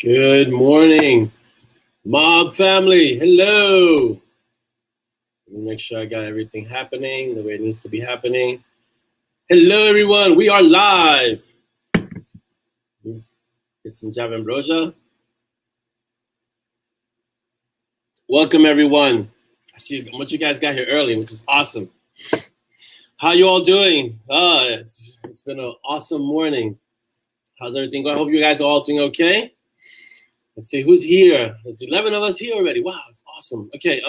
Good morning, Mob family. Hello. Let me make sure I got everything happening the way it needs to be happening. Hello, everyone. We are live. Get some JAVAMBROSIA. Welcome, everyone. I see what you guys got here early, which is awesome. How you all doing? It's been an awesome morning. How's everything going? I hope you guys are all doing okay. Let's see who's here. There's 11 of us here already. Wow, it's awesome. Okay,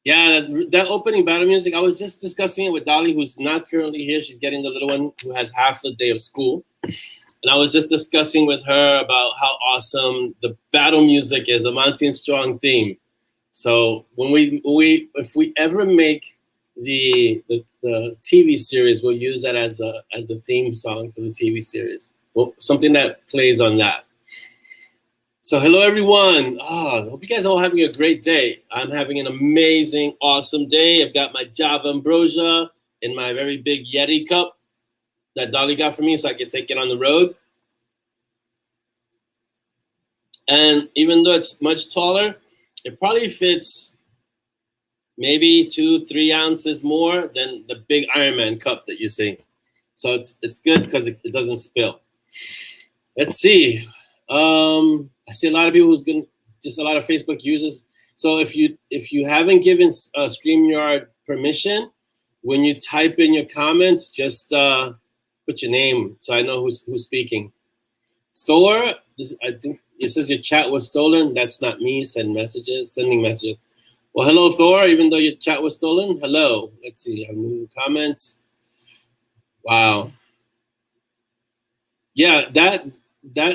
yeah, that opening battle music, I was just discussing it with Dolly, who's not currently here. She's getting the little one who has half the day of school. And I was just discussing with her about how awesome the battle music is, the Mountain Strong theme. So if we ever make the TV series, we'll use that as the theme song for the TV series. Well, something that plays on that. So hello, everyone. Hope you guys are all having a great day. I'm having an amazing, awesome day. I've got my JAVAMBROSIA in my very big Yeti cup that Dolly got for me so I can take it on the road. And even though it's much taller, it probably fits maybe 2-3 ounces more than the big Ironman cup that you see. So it's good because it doesn't spill. Let's see. I see a lot of people just a lot of Facebook users. So if you haven't given StreamYard permission, when you type in your comments, just put your name so I know who's speaking. Thor, I think it says your chat was stolen. That's not me. Sending messages. Well, hello, Thor. Even though your chat was stolen, hello. Let's see. I have new comments. Wow. Yeah, that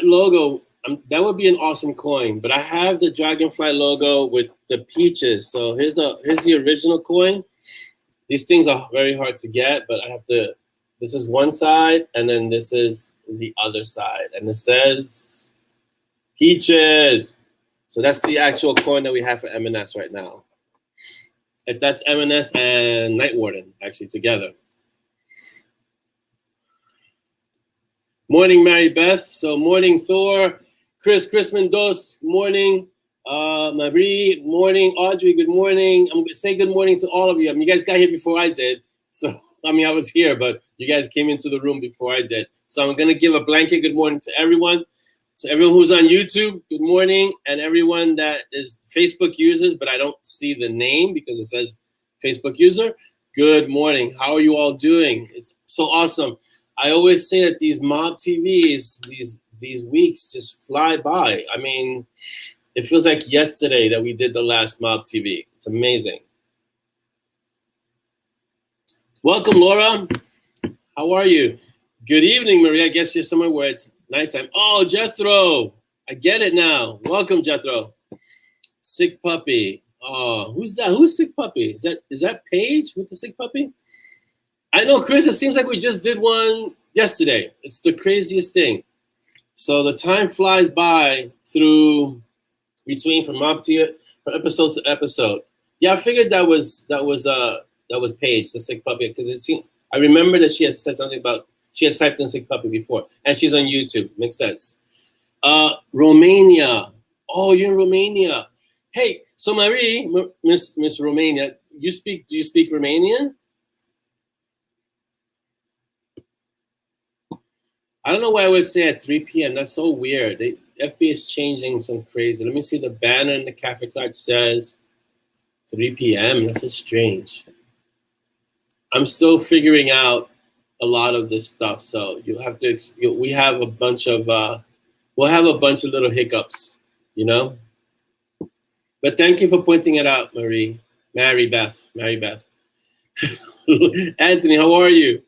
logo. That would be an awesome coin, but I have the dragonfly logo with the peaches. So here's the original coin. These things are very hard to get, but I have to. This is one side, and then this is the other side, and it says peaches. So that's the actual coin that we have for M&S right now. And that's M&S and Night Warden actually together. Morning, Mary Beth. So morning, Thor. Chris Mendos, morning. Marie, morning. Audrey, good morning. I'm going to say good morning to all of you. I mean, you guys got here before I did. So, I mean, I was here, but you guys came into the room before I did. So I'm going to give a blanket good morning to everyone. So everyone who's on YouTube, good morning. And everyone that is Facebook users, but I don't see the name because it says Facebook user, good morning. How are you all doing? It's so awesome. I always say that these MoB TVs, these weeks just fly by. I mean, it feels like yesterday that we did the last MoB TV. It's amazing. Welcome, Laura. How are you? Good evening, Maria. I guess you're somewhere where it's nighttime. Oh, Jethro. I get it now. Welcome, Jethro. Sick puppy. Oh, who's that? Who's sick puppy? Is that Paige with the sick puppy? I know, Chris, it seems like we just did one yesterday. It's the craziest thing. So the time flies by from episode to episode. Yeah, I figured that was Paige, the sick puppy, because it seemed I remember that she had said something about she had typed in sick puppy before, and she's on YouTube. Makes sense. Romania. Oh, you're in Romania. Hey, so Marie, Miss Romania, do you speak Romanian? I don't know why I would say at 3 p.m. That's so weird. FB is changing some crazy. Let me see, the banner in the Kaffeeklatsch says 3 p.m. That's so strange. I'm still figuring out a lot of this stuff, so you'll have to. We have a bunch of. We'll have a bunch of little hiccups, you know. But thank you for pointing it out, Mary Beth. Anthony, how are you?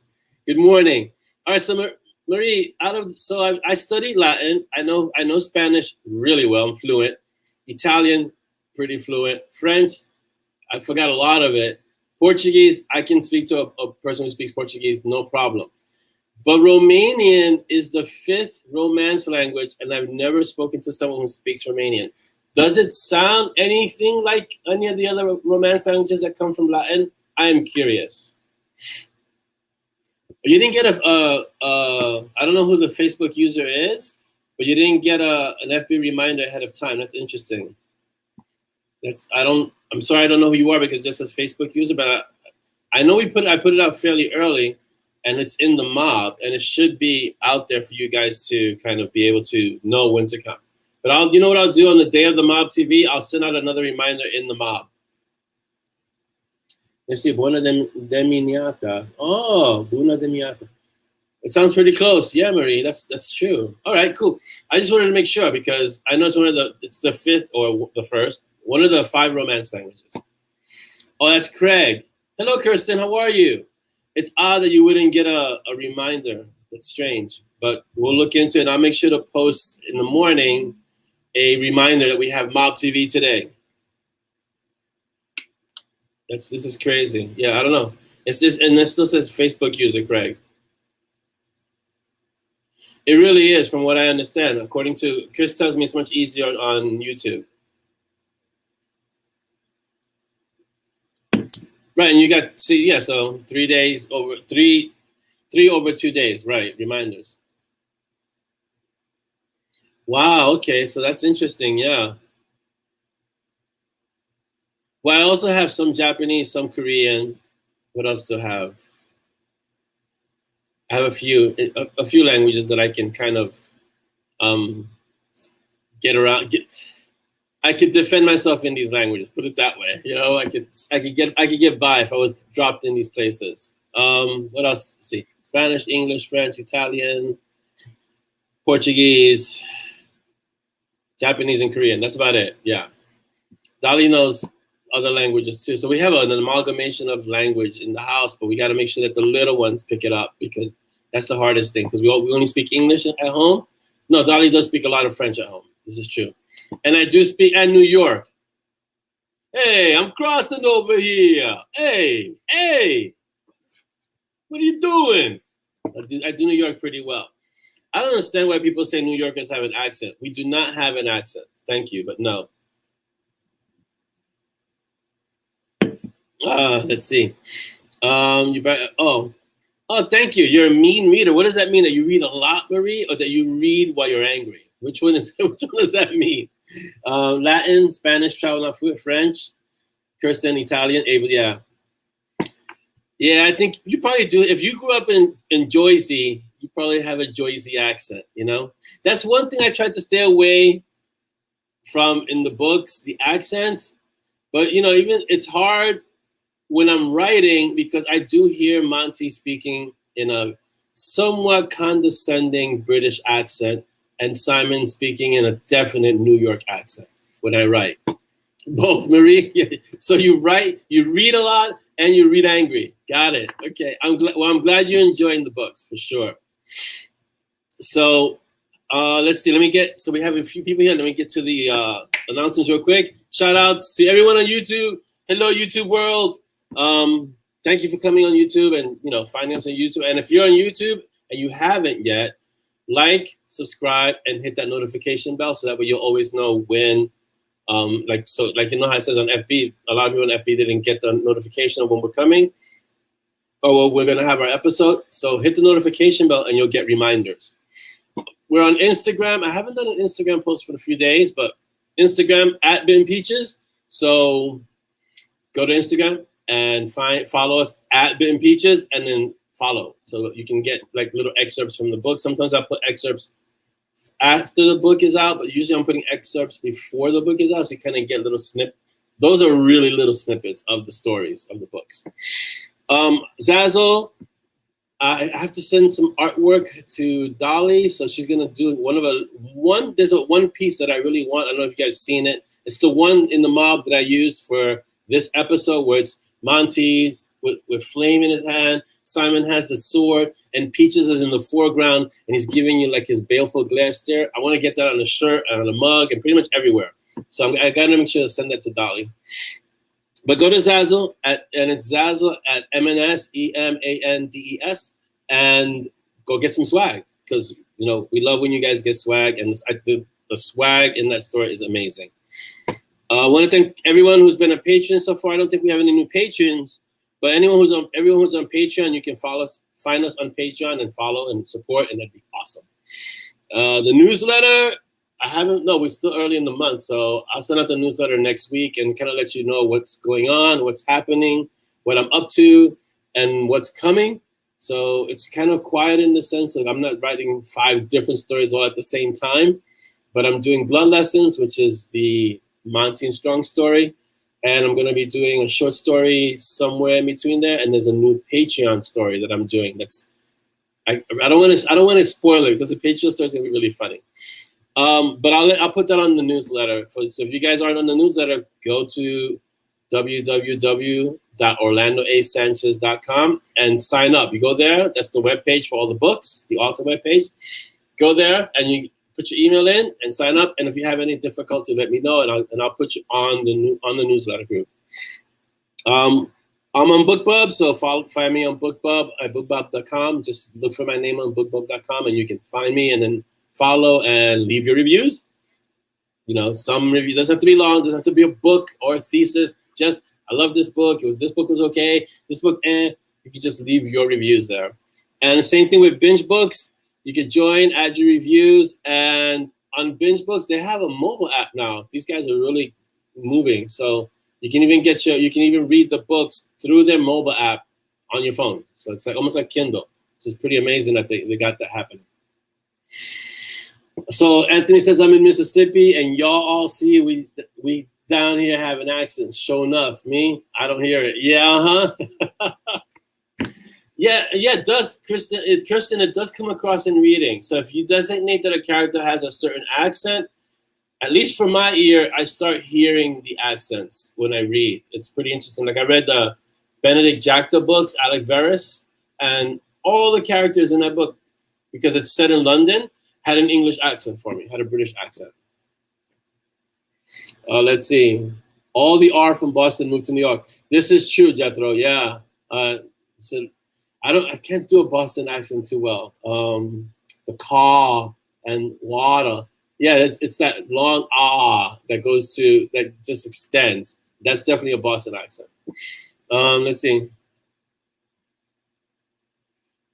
Good morning. All right, so Marie, I studied Latin. I know Spanish really well. I'm fluent. Italian, pretty fluent. French, I forgot a lot of it. Portuguese, I can speak to a person who speaks Portuguese, no problem. But Romanian is the 5th Romance language, and I've never spoken to someone who speaks Romanian. Does it sound anything like any of the other Romance languages that come from Latin? I am curious. You didn't get I don't know who the Facebook user is, but you didn't get an FB reminder ahead of time. That's interesting. I'm sorry, I don't know who you are because it just says Facebook user, but I know I put it out fairly early, and it's in the MoB, and it should be out there for you guys to kind of be able to know when to come. But you know what I'll do on the day of the MoB TV? I'll send out another reminder in the MoB. Let's see, Buona Demiata. Oh, Buona Demiata. It sounds pretty close. Yeah, Marie, that's true. All right, cool. I just wanted to make sure because I know it's the 5th or the 1st, one of the 5 Romance languages. Oh, that's Craig. Hello, Kirsten. How are you? It's odd that you wouldn't get a reminder. That's strange, but we'll look into it. I'll make sure to post in the morning a reminder that we have MoB TV today. This is crazy. Yeah, I don't know. It's this, and this still says Facebook user, Craig. It really is, from what I understand. According to Chris, tells me it's much easier on YouTube. Right, and you got so 3 days over 3 over 2 days, right? Reminders. Wow. Okay, so that's interesting. Yeah. Well, I also have some Japanese, some Korean. What else do I have? I have a few languages that I can kind of get around. I could defend myself in these languages. Put it that way. You know, I could get by if I was dropped in these places. What else? Let's see, Spanish, English, French, Italian, Portuguese, Japanese, and Korean. That's about it. Yeah. Dolly knows other languages too. So we have an amalgamation of language in the house, but we got to make sure that the little ones pick it up because that's the hardest thing because we only speak English at home. No, Dolly does speak a lot of French at home. This is true. And I do speak at New York. Hey, I'm crossing over here. Hey, what are you doing? I do New York pretty well. I don't understand why people say New Yorkers have an accent. We do not have an accent. Thank you, but no. Let's see. Oh, thank you. You're a mean reader. What does that mean? That you read a lot, Marie, or that you read while you're angry? Which one is? Which one does that mean? Latin, Spanish, travel not food, French, Kirsten, Italian, able. Yeah, yeah. I think you probably do. If you grew up in Jersey, you probably have a Jersey accent. You know, that's one thing I tried to stay away from in the books, the accents. But you know, even it's hard when I'm writing because I do hear Monty speaking in a somewhat condescending British accent and Simon speaking in a definite New York accent when I write. Both, Marie. So you write, you read a lot, and you read angry. Got it. Okay. I'm glad you're enjoying the books for sure. So let's see. So we have a few people here. Let me get to the announcements real quick. Shout outs to everyone on YouTube. Hello, YouTube world. Thank you for coming on YouTube and finding us on YouTube. And if you're on YouTube and you haven't yet, like, subscribe, and hit that notification bell so that way you'll always know when. Like how it says on FB, a lot of people on FB didn't get the notification of when we're coming or we're gonna have our episode. So hit the notification bell and you'll get reminders. We're on Instagram. I haven't done an Instagram post for a few days, but Instagram @BittenPeaches. So go to Instagram and follow us @BittenPeaches and then follow. So you can get like little excerpts from the book. Sometimes I put excerpts after the book is out, but usually I'm putting excerpts before the book is out, so you kind of get little snip. Those are really little snippets of the stories of the books. ZAZZLE, I have to send some artwork to Dolly, so she's gonna do there's one piece that I really want. I don't know if you guys seen it. It's the one in the MoB that I used for this episode where it's Monty with flame in his hand, Simon has the sword, and Peaches is in the foreground, and he's giving you like his baleful glare stare. I want to get that on a shirt, and on a mug, and pretty much everywhere. So I got to make sure to send that to Dolly. But go to ZAZZLE, and it's ZAZZLE at M&S, EMANDES, and go get some swag, because we love when you guys get swag, and the swag in that store is amazing. I want to thank everyone who's been a patron so far. I don't think we have any new patrons, but everyone who's on Patreon, you can find us on Patreon and follow and support, and that'd be awesome. The newsletter, we're still early in the month, so I'll send out the newsletter next week and kind of let you know what's going on, what's happening, what I'm up to, and what's coming. So it's kind of quiet in the sense of I'm not writing 5 different stories all at the same time, but I'm doing Blood Lessons, which is the Monty and Strong story, and I'm going to be doing a short story somewhere in between there, and there's a new Patreon story that I'm doing. I don't want to spoil it because the Patreon story is going to be really funny. But I'll put that on the newsletter. So if you guys aren't on the newsletter, go to www.orlandoasanchez.com and sign up. You go there. That's the webpage for all the books, the author webpage. Go there and you put your email in and sign up. And if you have any difficulty, let me know, and I'll put you on the newsletter group. I'm on BookBub, so find me on BookBub at bookbub.com. Just look for my name on bookbub.com, and you can find me, and then follow and leave your reviews. Some review doesn't have to be long, doesn't have to be a book or a thesis. Just, I love this book. This book was okay. This book, You can just leave your reviews there. And the same thing with Binge Books. You can join, add your reviews, and on Binge Books, they have a mobile app now. These guys are really moving, so you can even read the books through their mobile app on your phone. So it's almost like Kindle. So it's pretty amazing that they got that happening. So Anthony says, I'm in Mississippi, and y'all all see we down here have an accent. Sure enough, me, I don't hear it. Yeah, Yeah, it does, Kristen. It does come across in reading. So if you designate that a character has a certain accent, at least for my ear, I start hearing the accents when I read. It's pretty interesting. Like I read the Benedict Jacta books, Alec Verus, and all the characters in that book, because it's set in London, had an English accent for me, had a British accent. Let's see. All the R from Boston moved to New York. This is true, Jethro. Yeah. So I can't do a Boston accent too well. The car and water. Yeah, it's that long that just extends. That's definitely a Boston accent. Let's see.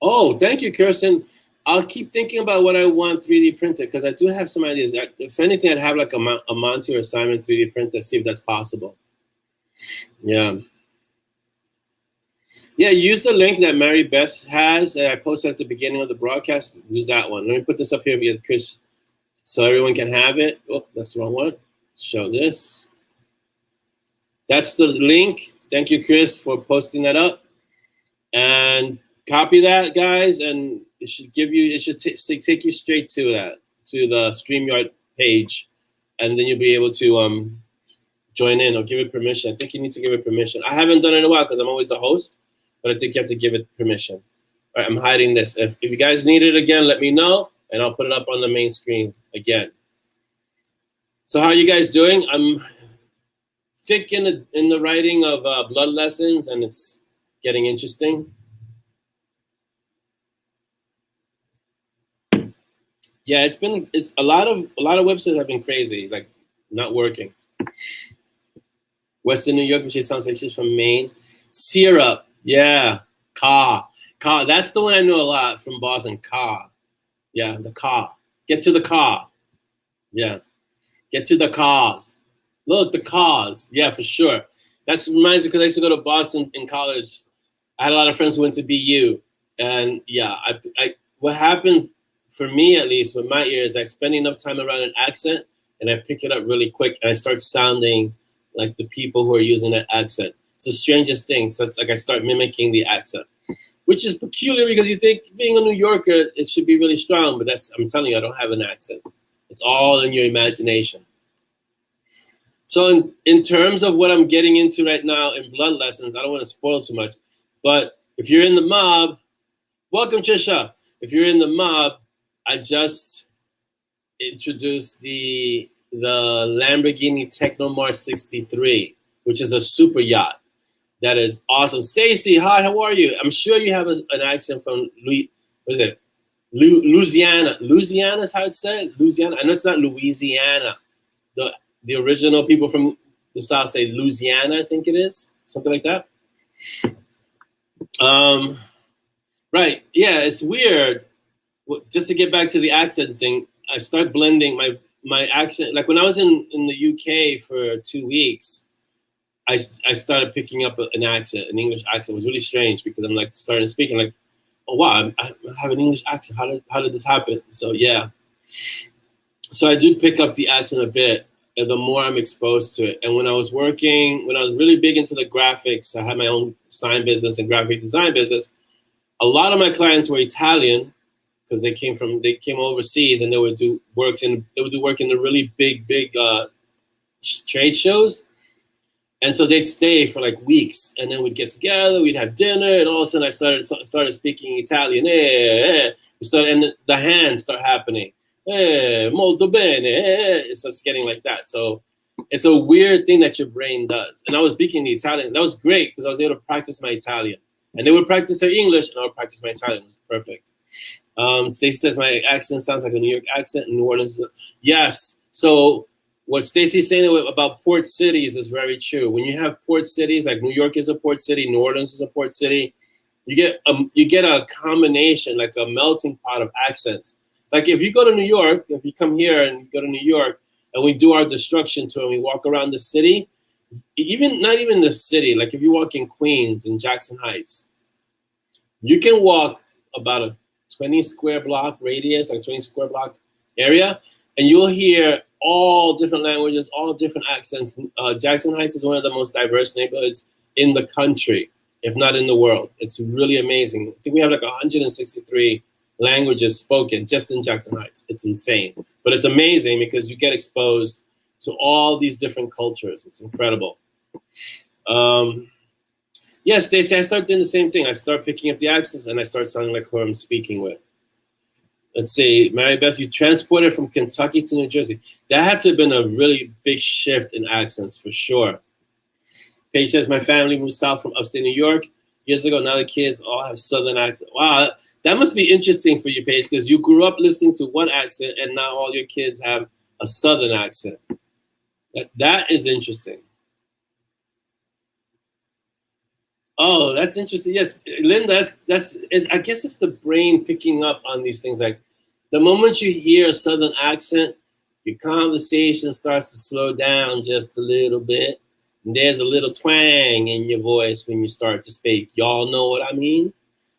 Oh, thank you, Kirsten. I'll keep thinking about what I want 3D printed because I do have some ideas. If anything, I'd have like a Monty or Simon 3D printer, see if that's possible. Yeah. Yeah, use the link that Mary Beth has that I posted at the beginning of the broadcast. Use that one. Let me put this up here via Chris so everyone can have it. Oh, that's the wrong one. Show this. That's the link. Thank you, Chris, for posting that up. And copy that, guys, and it should give you. It should take you straight to that, to the StreamYard page, and then you'll be able to join in or give it permission. I think you need to give it permission. I haven't done it in a while because I'm always the host, but I think you have to give it permission. All right, I'm hiding this. If you guys need it again, let me know, and I'll put it up on the main screen again. So how are you guys doing? I'm thick in the writing of blood lessons, and it's getting interesting. Yeah, it's a lot of websites have been crazy, like not working. Western New York, she sounds like she's from Maine. Syrup, yeah. Car. That's the one I know a lot from Boston. Car. Yeah, the car. Get to the car. Yeah. Get to the cars. Look, the cars. Yeah, for sure. That reminds me because I used to go to Boston in college. I had a lot of friends who went to BU. And yeah, what happens for me, at least with my ears, I spend enough time around an accent and I pick it up really quick and I start sounding like the people who are using that accent. It's the strangest thing. So it's like I start mimicking the accent, which is peculiar because you think being a New Yorker, it should be really strong, but I'm telling you, I don't have an accent. It's all in your imagination. So in terms of what I'm getting into right now in blood lessons, I don't want to spoil too much, but if you're in the mob, welcome, Trisha. If you're in the mob, I just introduced the Lamborghini Technomar 63, which is a super yacht. That is awesome. Stacy, hi, how are you? I'm sure you have an accent from Louisiana. Louisiana is how it's said. Louisiana. I know it's not Louisiana. The original people from the South say Louisiana, I think it is. Something like that. Right. Yeah, it's weird. Just to get back to the accent thing, I start blending my accent. Like when I was in the UK for 2 weeks, I started picking up an accent, an English accent. It was really strange because I'm like starting speaking like, oh wow, I have an English accent. How did this happen? So yeah. So I do pick up the accent a bit, and the more I'm exposed to it. And when I was really big into the graphics, I had my own sign business and graphic design business. A lot of my clients were Italian because they came overseas and they would do work in the really big trade shows. And so they'd stay for like weeks, and then we'd get together, we'd have dinner, and all of a sudden I started speaking Italian. And the hands start happening. Molto bene. It starts getting like that. So it's a weird thing that your brain does. And I was speaking the Italian. That was great because I was able to practice my Italian. And they would practice their English, and I would practice my Italian. It was perfect. Stacey says my accent sounds like a New York accent in New Orleans. Yes. So what Stacey's saying about port cities is very true. When you have port cities, like New York is a port city, New Orleans is a port city, you get a combination, like a melting pot of accents. Like if you go to New York, if you come here and go to New York, and we do our destruction tour and we walk around the city, not even the city, like if you walk in Queens, in Jackson Heights, you can walk about a 20 square block radius, like 20 square block area, and you'll hear all different languages, all different accents. Jackson Heights is one of the most diverse neighborhoods in the country, if not in the world. It's really amazing. I think we have like 163 languages spoken just in Jackson Heights. It's insane. But it's amazing because you get exposed to all these different cultures. It's incredible. Yeah, Stacey, I start doing the same thing. I start picking up the accents and I start sounding like who I'm speaking with. Let's see, Mary Beth, you transported from Kentucky to New Jersey. That had to have been a really big shift in accents for sure. Paige says, my family moved south from upstate New York years ago. Now the kids all have Southern accent. Wow, that must be interesting for you, Paige, because you grew up listening to one accent and now all your kids have a Southern accent. That is interesting. Oh, that's interesting. Yes, Linda, I guess it's the brain picking up on these things. Like the moment you hear a Southern accent, your conversation starts to slow down just a little bit. And there's a little twang in your voice when you start to speak. Y'all know what I mean?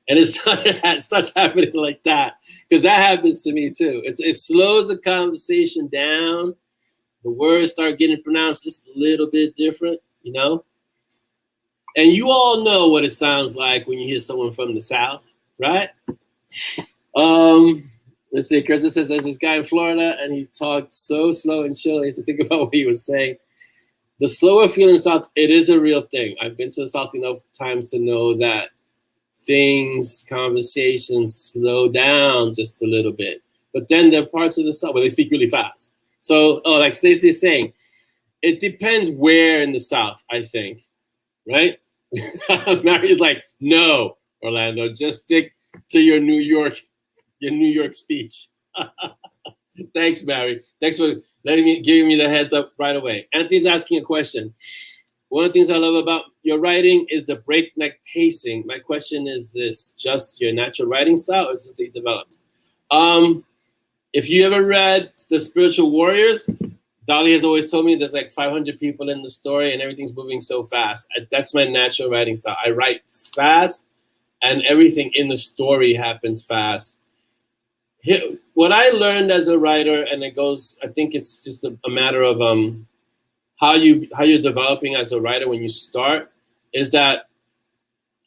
And it starts happening like that because that happens to me too. It slows the conversation down. The words start getting pronounced just a little bit different, you know? And you all know what it sounds like when you hear someone from the South, right? Let's see. Krista says there's this guy in Florida, and he talked so slow and chill. I had to think about what he was saying. The slower feeling South, it is a real thing. I've been to the South enough times to know that conversations slow down just a little bit. But then there are parts of the South where they speak really fast. So, like Stacey is saying, it depends where in the South, I think, right? Mary's like, no, Orlando, just stick to your New York speech. Thanks, Mary. Thanks for giving me the heads up right away. Anthony's asking a question. One of the things I love about your writing is the breakneck pacing. My question is this: just your natural writing style, or is it developed? If you ever read The Spiritual Warriors, Dolly has always told me there's like 500 people in the story and everything's moving so fast. That's my natural writing style. I write fast and everything in the story happens fast. What I learned as a writer, and I think it's just a matter of how you're developing as a writer when you start, is that,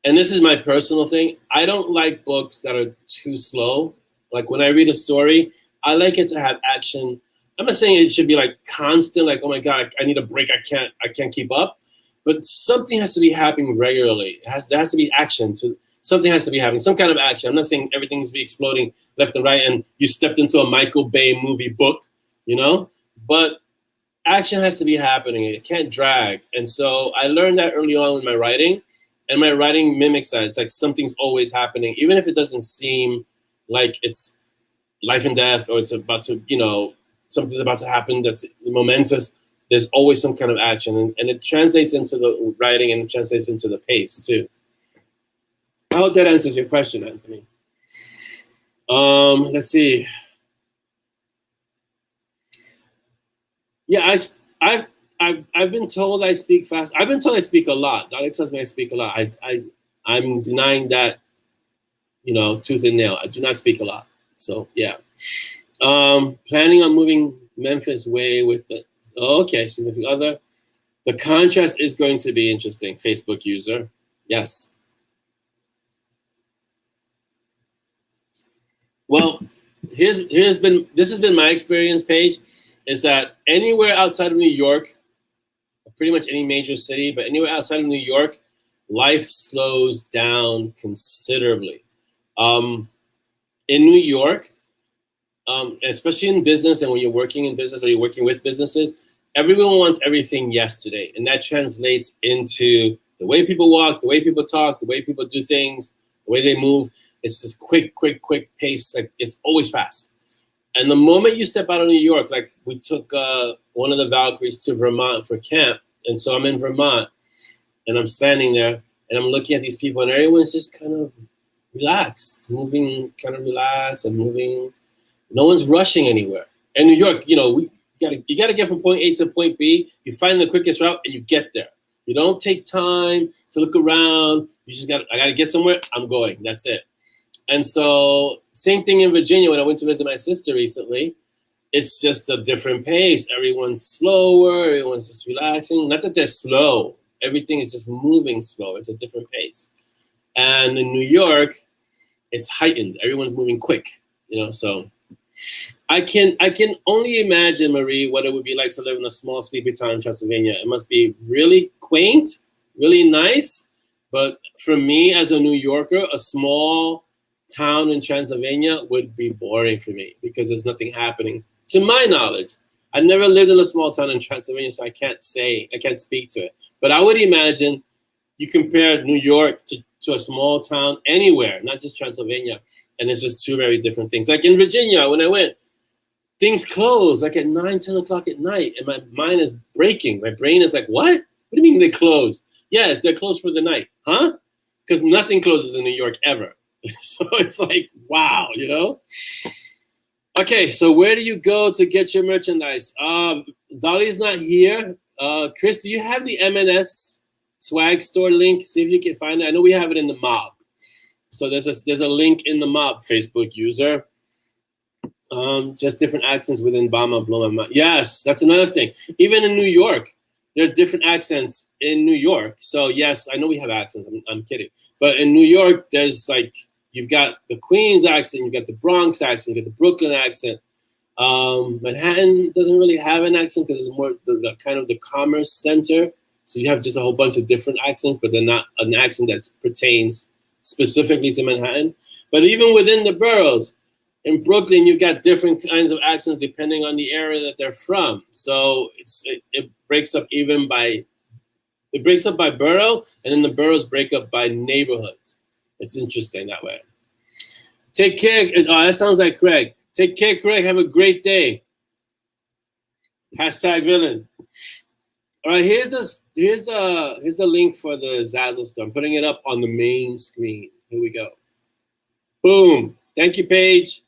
and this is my personal thing, I don't like books that are too slow. Like when I read a story, I like it to have action. I'm not saying it should be like constant, like, oh my God, I need a break. I can't keep up. But something has to be happening regularly. There has to be action. Something has to be happening, some kind of action. I'm not saying everything needs to be exploding left and right and you stepped into a Michael Bay movie book, you know? But action has to be happening. It can't drag. And so I learned that early on in my writing, and my writing mimics that. It's like something's always happening, even if it doesn't seem like it's life and death or it's about to, something's about to happen that's momentous. There's always some kind of action, and it translates into the writing and it translates into the pace too. I hope that answers your question, Anthony. Let's see. Yeah, I've been told I speak fast. I've been told I speak a lot. Alex tells me I speak a lot. I'm denying that, tooth and nail. I do not speak a lot. So yeah. Planning on moving Memphis way with the significant other. The contrast is going to be interesting. Facebook user, yes. Well, this has been my experience, Paige, is that anywhere outside of New York, pretty much any major city, but anywhere outside of New York, life slows down considerably. In New York, especially in business, and when you're working in business or you're working with businesses, everyone wants everything yesterday. And that translates into the way people walk, the way people talk, the way people do things, the way they move. It's this quick pace. Like it's always fast. And the moment you step out of New York, like we took one of the Valkyries to Vermont for camp. And so I'm in Vermont and I'm standing there and I'm looking at these people and everyone's just kind of relaxed, moving, kind of relaxed and moving. No one's rushing anywhere. In New York, you gotta get from point A to point B. You find the quickest route and you get there. You don't take time to look around. I gotta get somewhere. I'm going. That's it. And so same thing in Virginia when I went to visit my sister recently. It's just a different pace. Everyone's slower. Everyone's just relaxing. Not that they're slow. Everything is just moving slow. It's a different pace. And in New York, it's heightened. Everyone's moving quick, so I can only imagine, Marie, what it would be like to live in a small, sleepy town in Transylvania. It must be really quaint, really nice. But for me, as a New Yorker, a small town in Transylvania would be boring for me because there's nothing happening. To my knowledge, I never lived in a small town in Transylvania, so I can't speak to it. But I would imagine you compare New York to a small town anywhere, not just Transylvania, and it's just two very different things. Like in Virginia, when I went, things close like at 9, 10 o'clock at night, and my mind is breaking. My brain is like, what? What do you mean they closed? Yeah, they're closed for the night. huh? Because nothing closes in New York ever. So it's like, wow, you know? Okay, so where do you go to get your merchandise? Dolly's not here. Chris, do you have the M&S swag store link? See if you can find it. I know we have it in the MoB. So there's a link in the MoB Facebook user. Just different accents within Bama, blow my mind. Yes, that's another thing. Even in New York, there are different accents in New York. So yes, I know we have accents. I'm kidding. But in New York, there's like, you've got the Queens accent, you've got the Bronx accent, you've got the Brooklyn accent. Manhattan doesn't really have an accent because it's more the kind of the commerce center. So you have just a whole bunch of different accents, but they're not an accent that pertains specifically to Manhattan. But even within the boroughs, in Brooklyn, you've got different kinds of accents depending on the area that they're from. So it breaks up by borough, and then the boroughs break up by neighborhoods. It's interesting that way. Take care. Oh, that sounds like Craig. Take care, Craig. Have a great day. Hashtag villain. All right, here's the link for the ZAZZLE store. I'm putting it up on the main screen. Here we go. Boom. Thank you, Paige.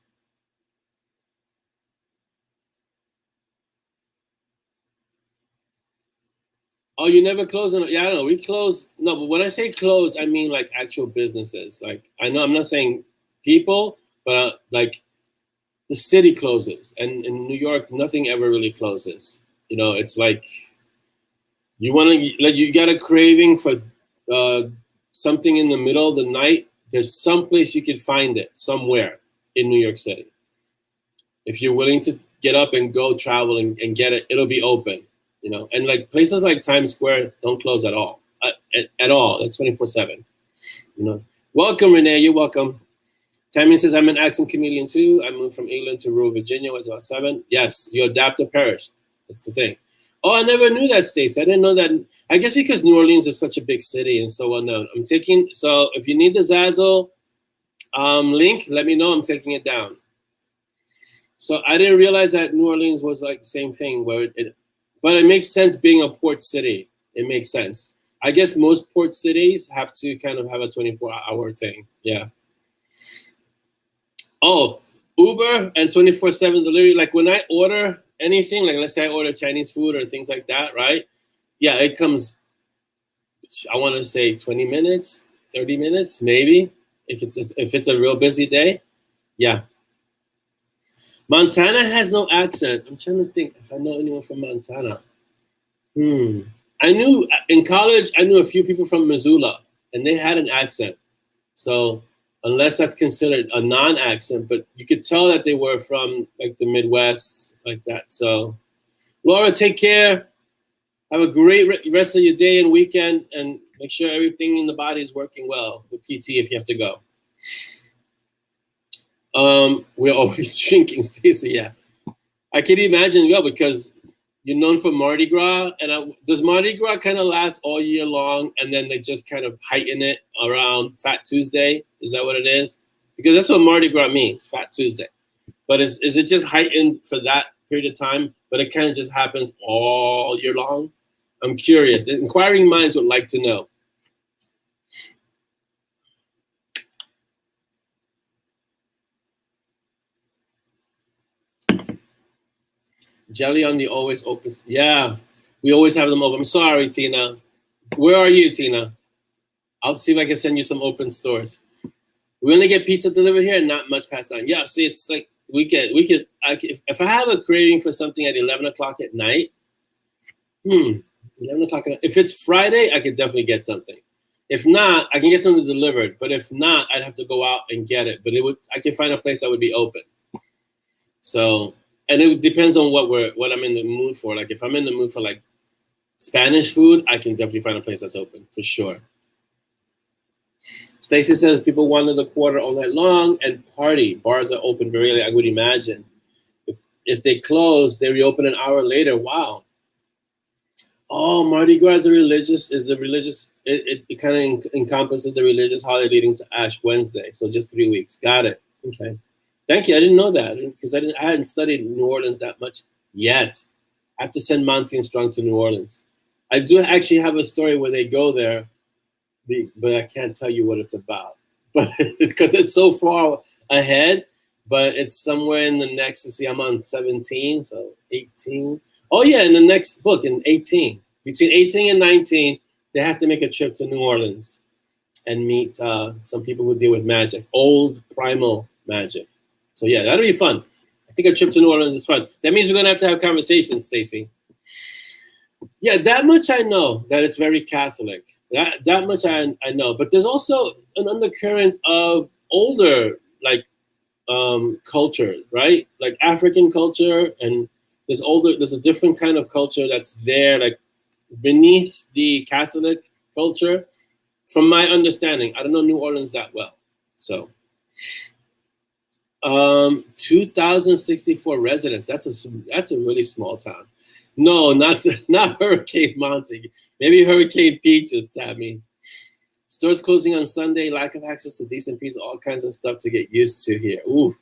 Oh, you never close on? Yeah, I know. We close. No, but when I say close, I mean like actual businesses. Like, I know I'm not saying people, but like the city closes. And in New York, nothing ever really closes. You know, it's like you want to, like, you got a craving for something in the middle of the night. There's some place you could find it somewhere in New York City. If you're willing to get up and go travel and get it, it'll be open. You know, and like places like Times Square don't close at all. At all. It's 24/7. You know. Welcome, Renee. You're welcome. Tammy says, I'm an accent comedian too. I moved from England to rural Virginia when I was about 7. Yes, you adapt or perish. That's the thing. Oh, I never knew that, Stacey. I didn't know that. I guess because New Orleans is such a big city and so well known. So if you need the ZAZZLE link, let me know. I'm taking it down. So I didn't realize that New Orleans was like the same thing where but it makes sense being a port city. It makes sense. I guess most port cities have to kind of have a 24-hour thing. Yeah. Oh, Uber and 24/7 delivery. Like when I order anything, like let's say I order Chinese food or things like that, right? Yeah, it comes, I want to say 20 minutes, 30 minutes, maybe, if it's a real busy day. Yeah. Montana has no accent. I'm trying to think if I know anyone from Montana. I knew in college, I knew a few people from Missoula, and they had an accent. So unless that's considered a non-accent, but you could tell that they were from like the Midwest, like that. So Laura, take care. Have a great rest of your day and weekend, and make sure everything in the body is working well with PT if you have to go. We're always drinking, Stacey. Yeah, I can imagine. Yeah, because you're known for Mardi Gras, and does Mardi Gras kind of last all year long, and then they just kind of heighten it around Fat Tuesday? Is that what it is? Because that's what Mardi Gras means, Fat Tuesday. But is it just heightened for that period of time, but it kind of just happens all year long? I'm curious. Inquiring minds would like to know. Jelly on the always open. Yeah, we always have them open. I'm sorry, Tina. Where are you, Tina? I'll see if I can send you some open stores. We're gonna get pizza delivered here, and not much past 9. Yeah, see, it's like if I have a craving for something at 11 o'clock at night, 11 o'clock at night. If it's Friday, I could definitely get something. If not, I can get something delivered. But if not, I'd have to go out and get it. But I can find a place that would be open. So. And it depends on what I'm in the mood for. Like if I'm in the mood for like Spanish food, I can definitely find a place that's open for sure. Stacey says people wanted the quarter all night long and party. Bars are open very late. I would imagine. If they close, they reopen an hour later. Wow. Oh, Mardi Gras is the religious. It kind of encompasses the religious holiday leading to Ash Wednesday. So just 3 weeks. Got it. Okay. Thank you. I didn't know that because I hadn't studied New Orleans that much yet. I have to send Monty and Strong to New Orleans. I do actually have a story where they go there. but I can't tell you what it's about. But because it's so far ahead, but it's somewhere in the next, let's see, I'm on 17, so 18. Oh yeah, in the next book, in 18. Between 18 and 19, they have to make a trip to New Orleans and meet some people who deal with magic, old primal magic. So yeah, that'll be fun. I think a trip to New Orleans is fun. That means we're gonna have conversations, Stacy. Yeah, that much I know, that it's very Catholic. That much I know. But there's also an undercurrent of older culture, right? Like African culture, and there's a different kind of culture that's there, like beneath the Catholic culture. From my understanding, I don't know New Orleans that well. So 2,064 residents. That's a really small town. No, not Hurricane Monty. Maybe Hurricane Peaches, Tammy. Stores closing on Sunday, lack of access to decent pizza, all kinds of stuff to get used to here. Ooh,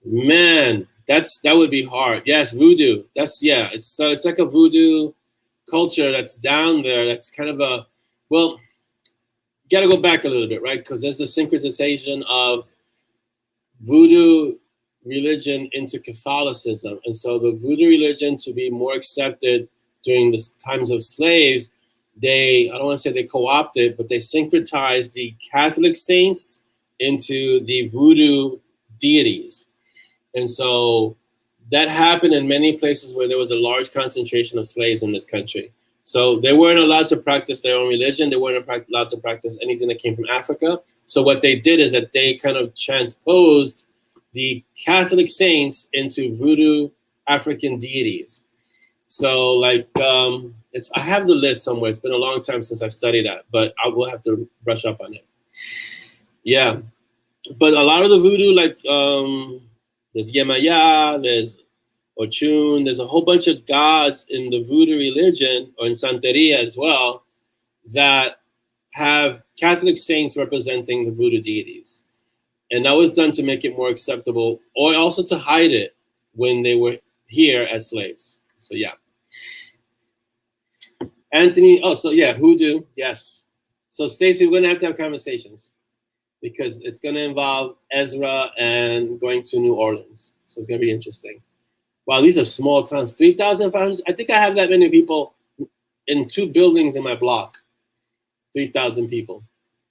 man, that would be hard. Yes, voodoo. It's like a voodoo culture that's down there. That's kind of a, well, you got to go back a little bit, right? Because there's the syncretization of voodoo religion into Catholicism. And so the voodoo religion, to be more accepted during the times of slaves, I don't want to say they co-opted, but they syncretized the Catholic saints into the voodoo deities. And so that happened in many places where there was a large concentration of slaves in this country. So they weren't allowed to practice their own religion. They weren't allowed to practice anything that came from Africa. So what they did is that they kind of transposed the Catholic saints into voodoo African deities. So like, I have the list somewhere. It's been a long time since I've studied that, but I will have to brush up on it. Yeah, but a lot of the voodoo, like there's Yemaya, there's Ochun, there's a whole bunch of gods in the voodoo religion, or in Santeria as well, that have Catholic saints representing the voodoo deities. And that was done to make it more acceptable, or also to hide it when they were here as slaves. So yeah. Anthony, hoodoo, yes. So Stacy, we're gonna have conversations because it's gonna involve Ezra and going to New Orleans. So it's gonna be interesting. Wow, these are small towns, 3,500. I think I have that many people in 2 buildings in my block, 3,000 people.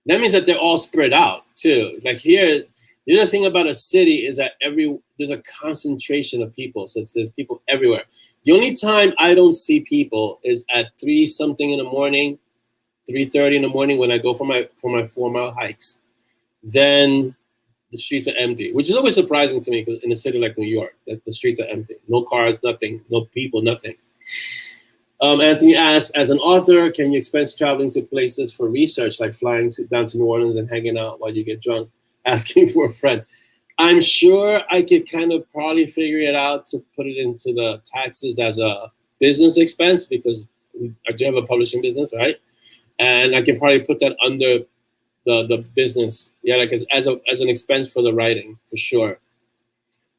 That means that they're all spread out too. Like here, the other thing about a city is that there's a concentration of people. So there's people everywhere. The only time I don't see people is at 3-something in the morning, 3:30 in the morning when I go for my 4-mile hikes. Then the streets are empty, which is always surprising to me because in a city like New York, that the streets are empty. No cars, nothing, no people, nothing. Anthony asks, as an author, can you expense traveling to places for research, like flying down to New Orleans and hanging out while you get drunk, asking for a friend? I'm sure I could kind of probably figure it out to put it into the taxes as a business expense, because I do have a publishing business, right? And I can probably put that under the business, yeah, like as an expense for the writing, for sure.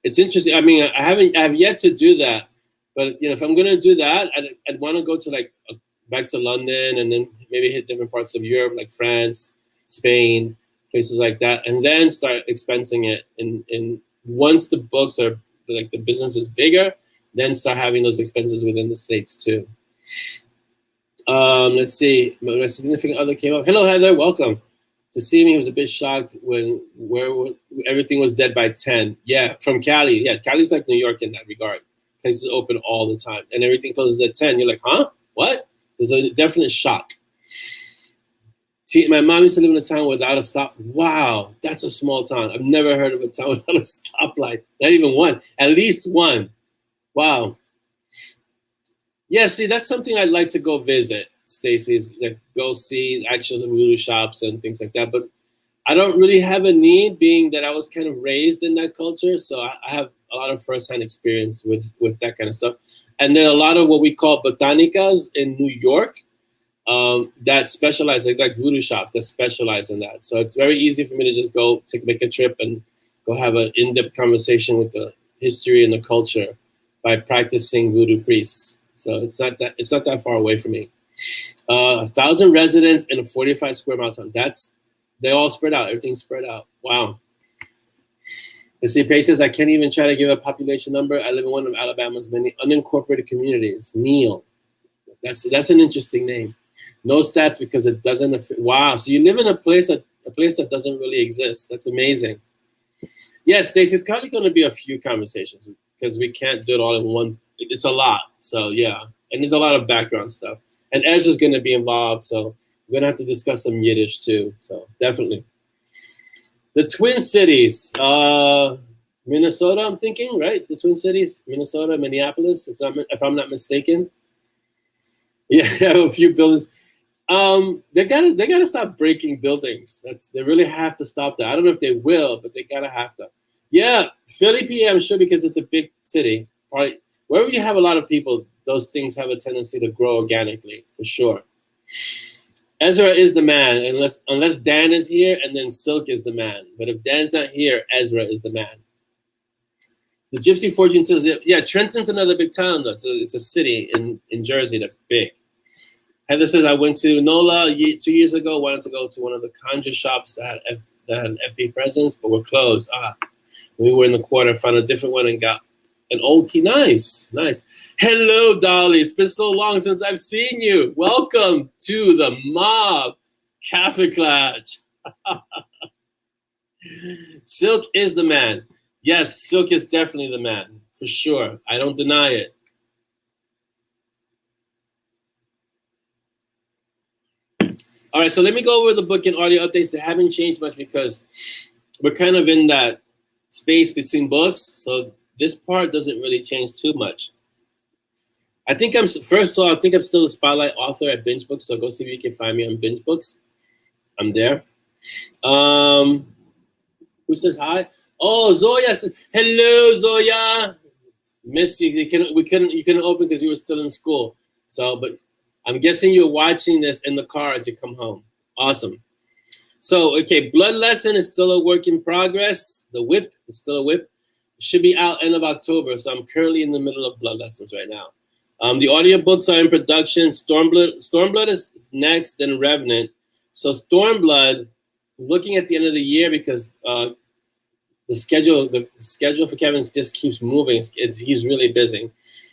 It's interesting. I mean, I have yet to do that, but if I'm gonna do that, I'd want to go to back to London and then maybe hit different parts of Europe, like France, Spain, places like that, and then start expensing it. And once the books are the business is bigger, then start having those expenses within the States too. Let's see. My significant other came up. Hello, Heather. Welcome. To see me, he was a bit shocked where everything was dead by 10. Yeah, from Cali. Yeah, Cali's like New York in that regard. Places open all the time, and everything closes at 10. You're like, huh? What? There's a definite shock. My mom used to live in a town without a stop. Wow, that's a small town. I've never heard of a town without a stoplight. Not even one. At least one. Wow. Yeah, see, that's something I'd like to go visit, Stacey's, like go see actual voodoo shops and things like that. But I don't really have a need, being that I was kind of raised in that culture. So I have a lot of firsthand experience with that kind of stuff. And then a lot of what we call botanicas in New York that specialize, like voodoo shops that specialize in that. So it's very easy for me to just go make a trip and go have an in-depth conversation with the history and the culture by practicing voodoo priests. So it's not that far away from me. 1,000 residents in a 45 square mile town. They all spread out. Everything's spread out. Wow. You see, Pace says, I can't even try to give a population number. I live in one of Alabama's many unincorporated communities. Neal. That's an interesting name. No stats because it doesn't. Wow. So you live in a place that doesn't really exist. That's amazing. Yes, Stacey, it's probably going to be a few conversations because we can't do it all in one. It's a lot. So yeah, and there's a lot of background stuff. And Ezra's going to be involved, so we're going to have to discuss some Yiddish too. So definitely. The Twin Cities, Minnesota, I'm thinking, right? The Twin Cities, Minnesota, Minneapolis, if I'm not mistaken. Yeah, a few buildings. They gotta stop breaking buildings. They really have to stop that. I don't know if they will, but they gotta have to. Yeah, Philly, PA, I'm sure because it's a big city. Right, wherever you have a lot of people, those things have a tendency to grow organically, for sure. Ezra is the man, unless Dan is here, and then Silk is the man. But if Dan's not here, Ezra is the man. The Gypsy Fortune says, yeah, Trenton's another big town, though. It's a city in Jersey that's big. Heather says, I went to NOLA 2 years ago, wanted to go to one of the conjure shops that had FB presents, but were closed. We were in the quarter, found a different one, and got an old key. Nice. Hello, Dolly. It's been so long since I've seen you. Welcome to the MoB Kaffeeklatsch. Silk is the man. Yes, Silk is definitely the man, for sure. I don't deny it. All right, so let me go over the book and audio updates. They haven't changed much because we're kind of in that space between books, so this part doesn't really change too much. I think I'm still the spotlight author at Binge Books, so go see if you can find me on Binge Books. I'm there. Who says hi? Oh, Zoya says, hello, Zoya. Missed you. You couldn't open because you were still in school. So, but I'm guessing you're watching this in the car as you come home. Awesome. So, okay, Blood Lesson is still a work in progress. The whip is still a whip. It should be out end of October. So I'm currently in the middle of Blood Lessons right now. The audiobooks are in production. Stormblood is next, then Revenant. So Stormblood, looking at the end of the year because the schedule for Kevin just keeps moving. He's really busy.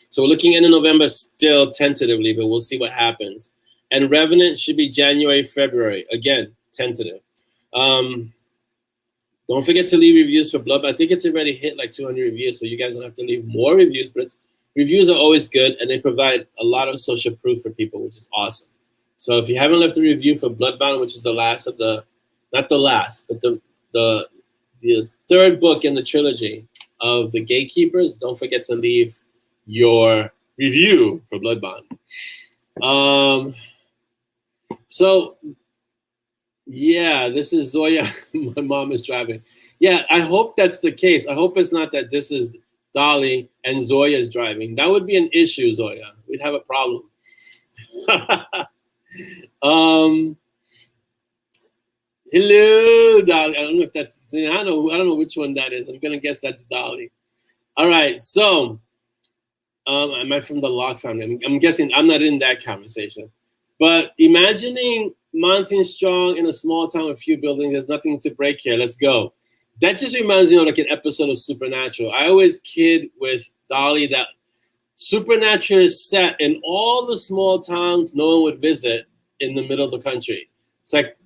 So we're looking into November still tentatively, but we'll see what happens. And Revenant should be January, February. Again, tentative. Don't forget to leave reviews for Blood. I think it's already hit like 200 reviews, so you guys don't have to leave more reviews, but reviews are always good, and they provide a lot of social proof for people, which is awesome. So if you haven't left a review for Bloodbound, which is the last of not the last, but the third book in the trilogy of the Gatekeepers, don't forget to leave your review for Bloodbound. So yeah, this is Zoya. My mom is driving. Yeah, I hope that's the case. I hope it's not that this is Dolly and Zoya is driving. That would be an issue, Zoya. We'd have a problem. Hello, Dolly. I don't know if that's. I don't know which one that is. I'm gonna guess that's Dolly. All right. So, am I from the Locke family? I'm guessing I'm not in that conversation. But imagining Monty Strong in a small town with few buildings, there's nothing to break here. Let's go. That just reminds me of like an episode of Supernatural. I always kid with Dolly that Supernatural is set in all the small towns no one would visit in the middle of the country. It's like,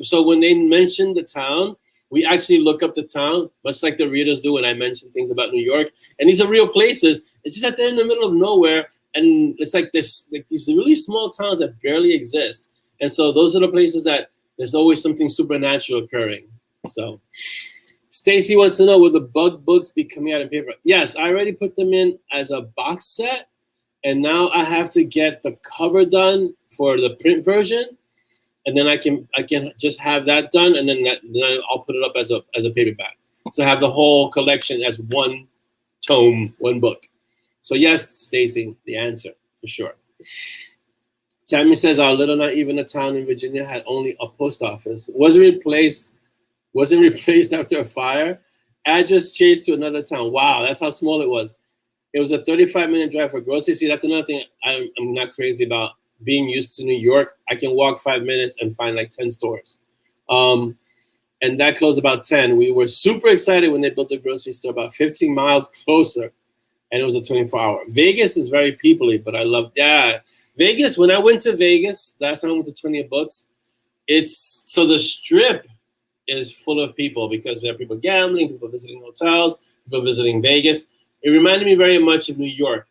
so when they mention the town, we actually look up the town, much like the readers do when I mention things about New York. And these are real places. It's just that they're in the middle of nowhere. And it's like these really small towns that barely exist. And so those are the places that there's always something supernatural occurring. So Stacy wants to know, will the Bug books be coming out in paper? Yes, I already put them in as a box set. And now I have to get the cover done for the print version. And then I can just have that done. And then I'll put it up as a paperback. So I have the whole collection as one tome, one book. So yes, Stacy, the answer for sure. Tammy says our little not even a town in Virginia had only a post office. Wasn't replaced after a fire. Address changed to another town. Wow, that's how small it was. It was a 35-minute drive for groceries. See, that's another thing I'm not crazy about being used to New York, I can walk 5 minutes and find like 10 stores. And that closed about 10. We were super excited when they built a grocery store about 15 miles closer, and it was a 24-hour. Vegas is very peoply, but I love, yeah. Vegas, when I went to Vegas, last time I went to 20 Books, so the strip is full of people because we have people gambling, people visiting hotels, people visiting Vegas. It reminded me very much of New York.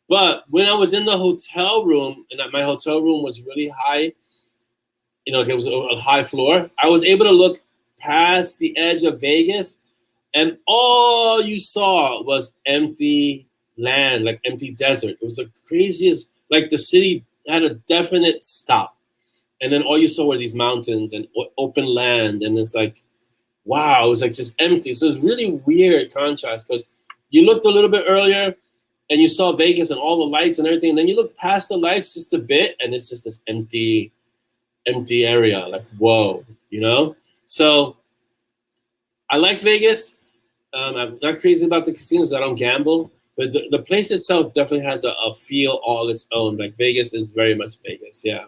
But when I was in the hotel room, and my hotel room was really high, you know, it was a high floor, I was able to look past the edge of Vegas, and all you saw was empty land, like empty desert. It was the craziest, like the city had a definite stop. And then all you saw were these mountains and open land. And it's like, wow, it was like just empty. So it's really weird contrast because you looked a little bit earlier and you saw Vegas and all the lights and everything. And then you look past the lights just a bit and it's just this empty area. Like, whoa, you know? So I like Vegas. I'm not crazy about the casinos. I don't gamble. But the place itself definitely has a feel all its own. Like Vegas is very much Vegas, yeah.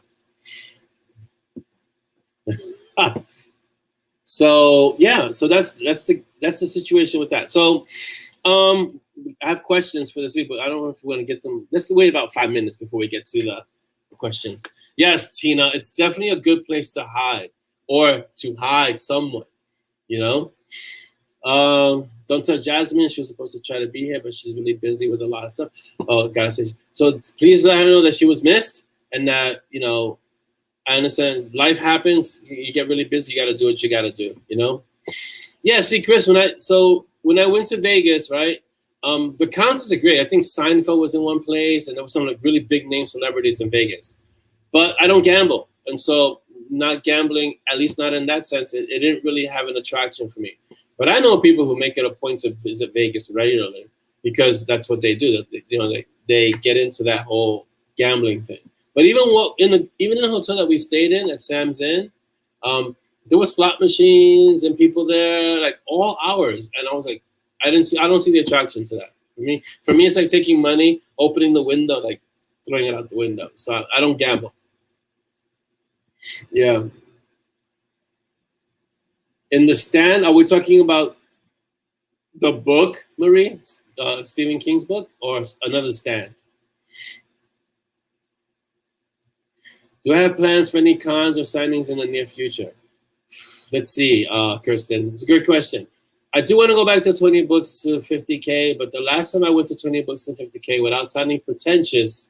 So yeah, so that's the situation with that. So I have questions for this week, but I don't know if we want to get them. Let's wait about 5 minutes before we get to the questions. Yes, Tina, it's definitely a good place to hide or to hide someone, you know. Don't touch Jasmine. She was supposed to try to be here, but she's really busy with a lot of stuff. Oh, gotta say. So please let her know that she was missed and that, you know, I understand life happens. You get really busy. You got to do what you got to do, you know? Yeah, see, Chris, when I went to Vegas, right, the concerts are great. I think Seinfeld was in one place, and there was some like really big name celebrities in Vegas. But I don't gamble. And so not gambling, at least not in that sense, it didn't really have an attraction for me. But I know people who make it a point to visit Vegas regularly because that's what they do. They get into that whole gambling thing. But even in the hotel that we stayed in at Sam's Inn, there were slot machines and people there like all hours, and I was like, I don't see the attraction to that. For me, it's like taking money, opening the window, like throwing it out the window. So I don't gamble. Yeah. In The Stand, are we talking about the book, Marie, Stephen King's book, or another Stand? Do I have plans for any cons or signings in the near future? Let's see, Kirsten. It's a great question. I do want to go back to 20 books to 50K, but the last time I went to 20 books to 50K without sounding pretentious,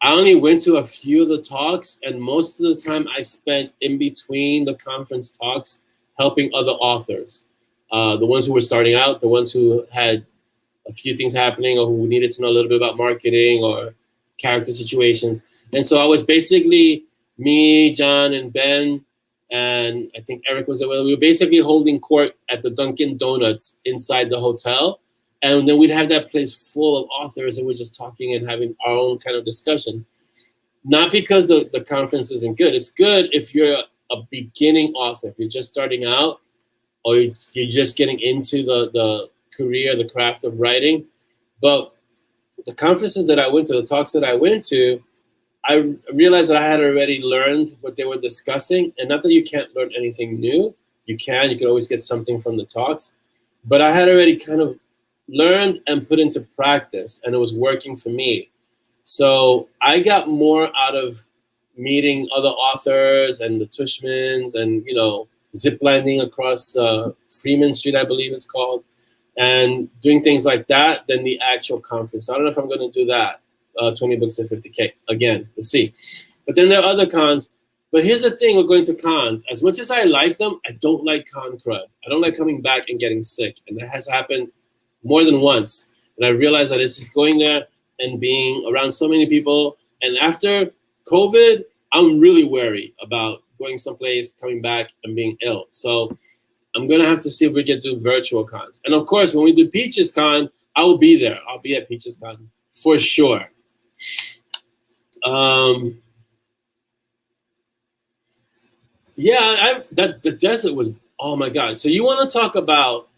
I only went to a few of the talks, and most of the time I spent in between the conference talks helping other authors. The ones who were starting out, the ones who had a few things happening or who needed to know a little bit about marketing or character situations. And so I was basically me, John, and Ben, and I think Eric was there. We were basically holding court at the Dunkin' Donuts inside the hotel. And then we'd have that place full of authors and we're just talking and having our own kind of discussion. Not because the conference isn't good. It's good if you're a beginning author, if you're just starting out or you're just getting into the career, the craft of writing. But the conferences that I went to, the talks that I went to, I realized that I had already learned what they were discussing. And not that you can't learn anything new. You can always get something from the talks. But I had already kind of learned and put into practice, and it was working for me. So I got more out of meeting other authors and the Tushmans and, you know, ziplining across Freeman Street, I believe it's called, and doing things like that than the actual conference. So I don't know if I'm going to do that, 20 books to 50K. Again, let's see. But then there are other cons. But here's the thing with going to cons. As much as I like them, I don't like con crud. I don't like coming back and getting sick. And that has happened more than once. And I realized that it's just going there and being around so many people. And after COVID, I'm really wary about going someplace, coming back, and being ill. So I'm going to have to see if we can do virtual cons. And of course, when we do Peaches Con, I will be there. I'll be at Peaches Con for sure. Yeah, the desert was, oh my God. So you want to talk about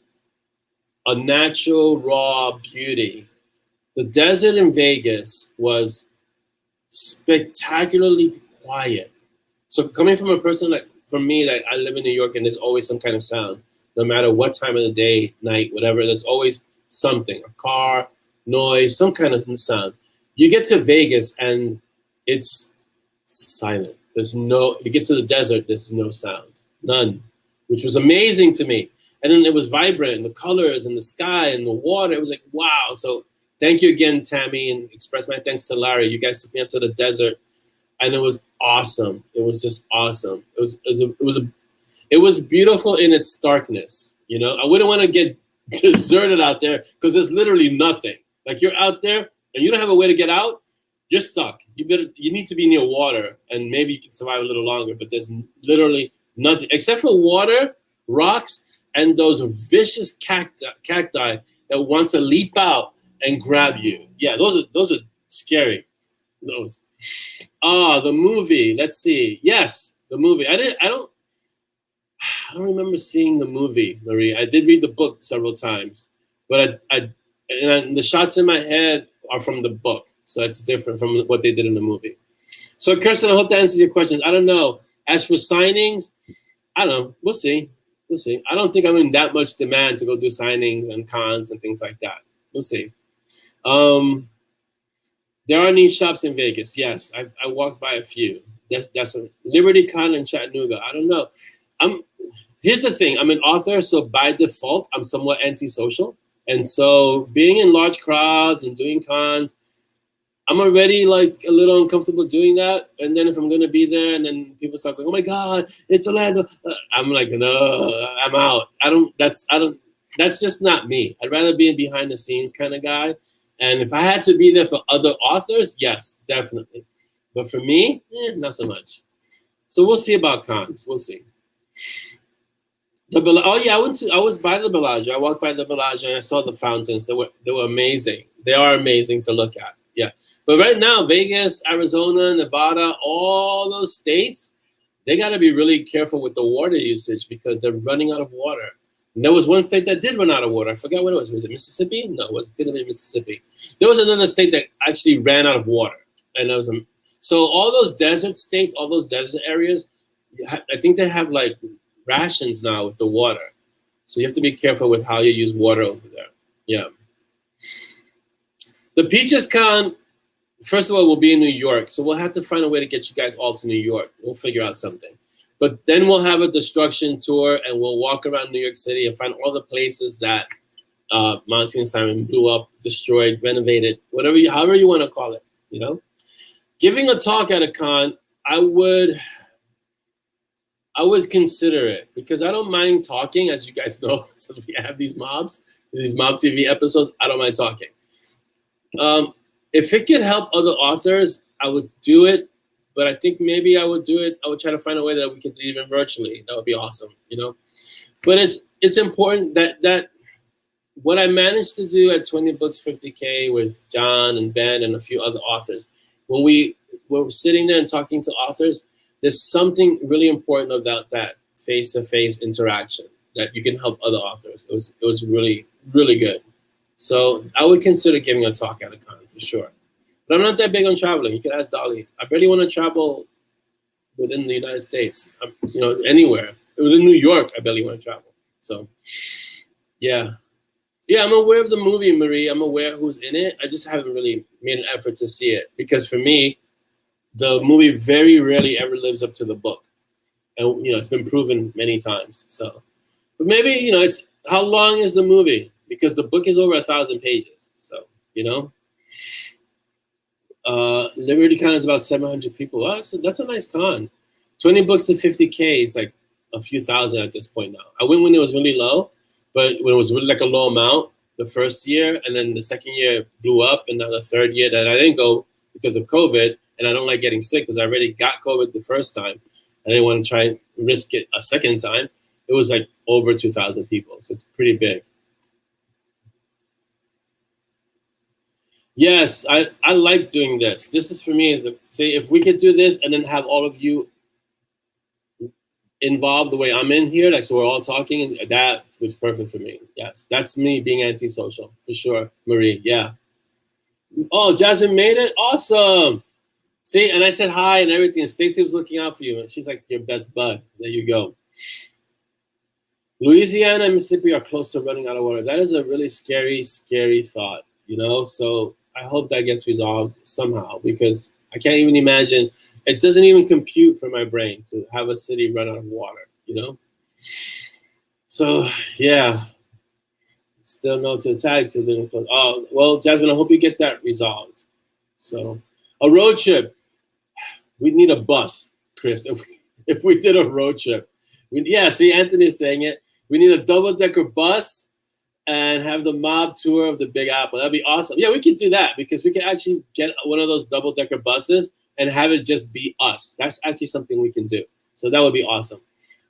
a natural, raw beauty. The desert in Vegas was spectacularly quiet. So coming from a person like, from me, like I live in New York and there's always some kind of sound, no matter what time of the day, night, whatever, there's always something, a car, noise, some kind of sound. You get to Vegas and it's silent. There's no, you get to the desert, there's no sound, none, which was amazing to me. And then it was vibrant, and the colors and the sky and the water. It was like, wow. So thank you again, Tammy, and express my thanks to Larry. You guys took me out to the desert, and it was awesome. It was just awesome. It was beautiful in its starkness. You know, I wouldn't want to get deserted out there because there's literally nothing. Like you're out there and you don't have a way to get out. You're stuck. You need to be near water, and maybe you can survive a little longer. But there's literally nothing except for water, rocks, and those vicious cacti that want to leap out and grab you. Yeah, those are scary. Those. The movie. Let's see. Yes, the movie. I don't remember seeing the movie, Marie. I did read the book several times, but and the shots in my head are from the book, so it's different from what they did in the movie. So, Kirsten, I hope that answers your questions. I don't know. As for signings, I don't know. We'll see. We'll see. I don't think I'm in that much demand to go do signings and cons and things like that. We'll see. There are niche shops in Vegas. Yes, I walked by a few. That's a Liberty Con in Chattanooga. I don't know. Here's the thing. I'm an author, so by default, I'm somewhat antisocial. And so being in large crowds and doing cons, I'm already like a little uncomfortable doing that. And then if I'm gonna be there and then people start going, "Oh my God, it's Orlando," I'm like, no, I'm out. That's just not me. I'd rather be a behind the scenes kind of guy. And if I had to be there for other authors, yes, definitely. But for me, not so much. So we'll see about cons. We'll see. Oh yeah, I was by the Bellagio. I walked by the Bellagio and I saw the fountains. They were amazing. They are amazing to look at. Yeah. But right now, Vegas, Arizona, Nevada, all those states, they got to be really careful with the water usage because they're running out of water. And there was one state that did run out of water. I forgot what it was. Was it Mississippi? No, it couldn't be Mississippi. There was another state that actually ran out of water. And there was so all those desert states, all those desert areas, I think they have like rations now with the water. So you have to be careful with how you use water over there. Yeah. The Peaches Con, first of all, will be in New York. So we'll have to find a way to get you guys all to New York. We'll figure out something. But then we'll have a destruction tour and we'll walk around New York City and find all the places that Monty and Simon blew up, destroyed, renovated, however you want to call it, you know? Giving a talk at a con, I would consider it because I don't mind talking, as you guys know, since we have these Mob TV episodes, I don't mind talking. If it could help other authors, I would do it, but I think maybe I would do it. I would try to find a way that we could do it even virtually. That would be awesome, you know? But it's important that what I managed to do at 20 Books 50K with John and Ben and a few other authors, when we were sitting there and talking to authors, there's something really important about that face-to-face interaction that you can help other authors. It was really, really good. So I would consider giving a talk at a con for sure. But I'm not that big on traveling. You can ask Dolly. I barely want to travel within the United States. You know, anywhere. Within New York, I barely want to travel. So, yeah. Yeah, I'm aware of the movie, Marie. I'm aware who's in it. I just haven't really made an effort to see it. Because for me, the movie very rarely ever lives up to the book. And, you know, it's been proven many times. So, but maybe, you know, it's how long is the movie? Because the book is over 1,000 pages. So, you know. Liberty Con is about 700 people. Well, that's a nice con. 20 books to 50K is like a few thousand at this point now. I went when it was really low, but when it was really like a low amount the first year, and then the second year it blew up, and now the third year that I didn't go because of COVID, and I don't like getting sick because I already got COVID the first time. I didn't want to try and risk it a second time. It was like over 2,000 people, so it's pretty big. Yes, I like doing this. This is for me. Say if we could do this and then have all of you involved the way I'm in here, like so we're all talking, and that was perfect for me. Yes, that's me being antisocial for sure, Marie. Yeah. Oh, Jasmine made it. Awesome. See, and I said hi and everything. Stacy was looking out for you, and she's like your best bud. There you go. Louisiana and Mississippi are close to running out of water. That is a really scary, scary thought, you know? So I hope that gets resolved somehow, because I can't even imagine. It doesn't even compute for my brain to have a city run out of water, you know? So, yeah. Still no to attack. Oh, well, Jasmine, I hope you get that resolved. So, a road trip. We'd need a bus, Chris, if we did a road trip. Yeah, see, Anthony's saying it. We need a double-decker bus and have the MoB tour of the Big Apple. That'd be awesome. Yeah, we could do that, because we could actually get one of those double-decker buses and have it just be us. That's actually something we can do. So that would be awesome.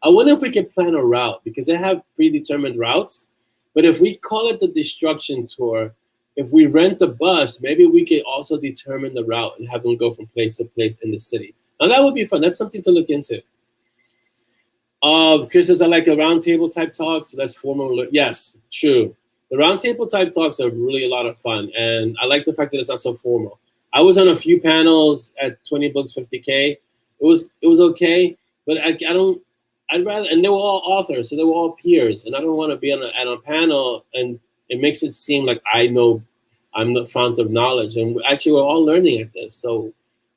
I wonder if we could plan a route, because they have predetermined routes. But if we call it the Destruction Tour, if we rent the bus, maybe we could also determine the route and have them go from place to place in the city. Now that would be fun. That's something to look into. Chris says, I like a roundtable type talk, so that's formal. Yes, true. The roundtable type talks are really a lot of fun, and I like the fact that it's not so formal. I was on a few panels at 20 Books 50K. It was okay, but I'd rather, and they were all authors, so they were all peers, and I don't want to be on a panel, and it makes it seem like I'm the fount of knowledge, and actually we're all learning at this. So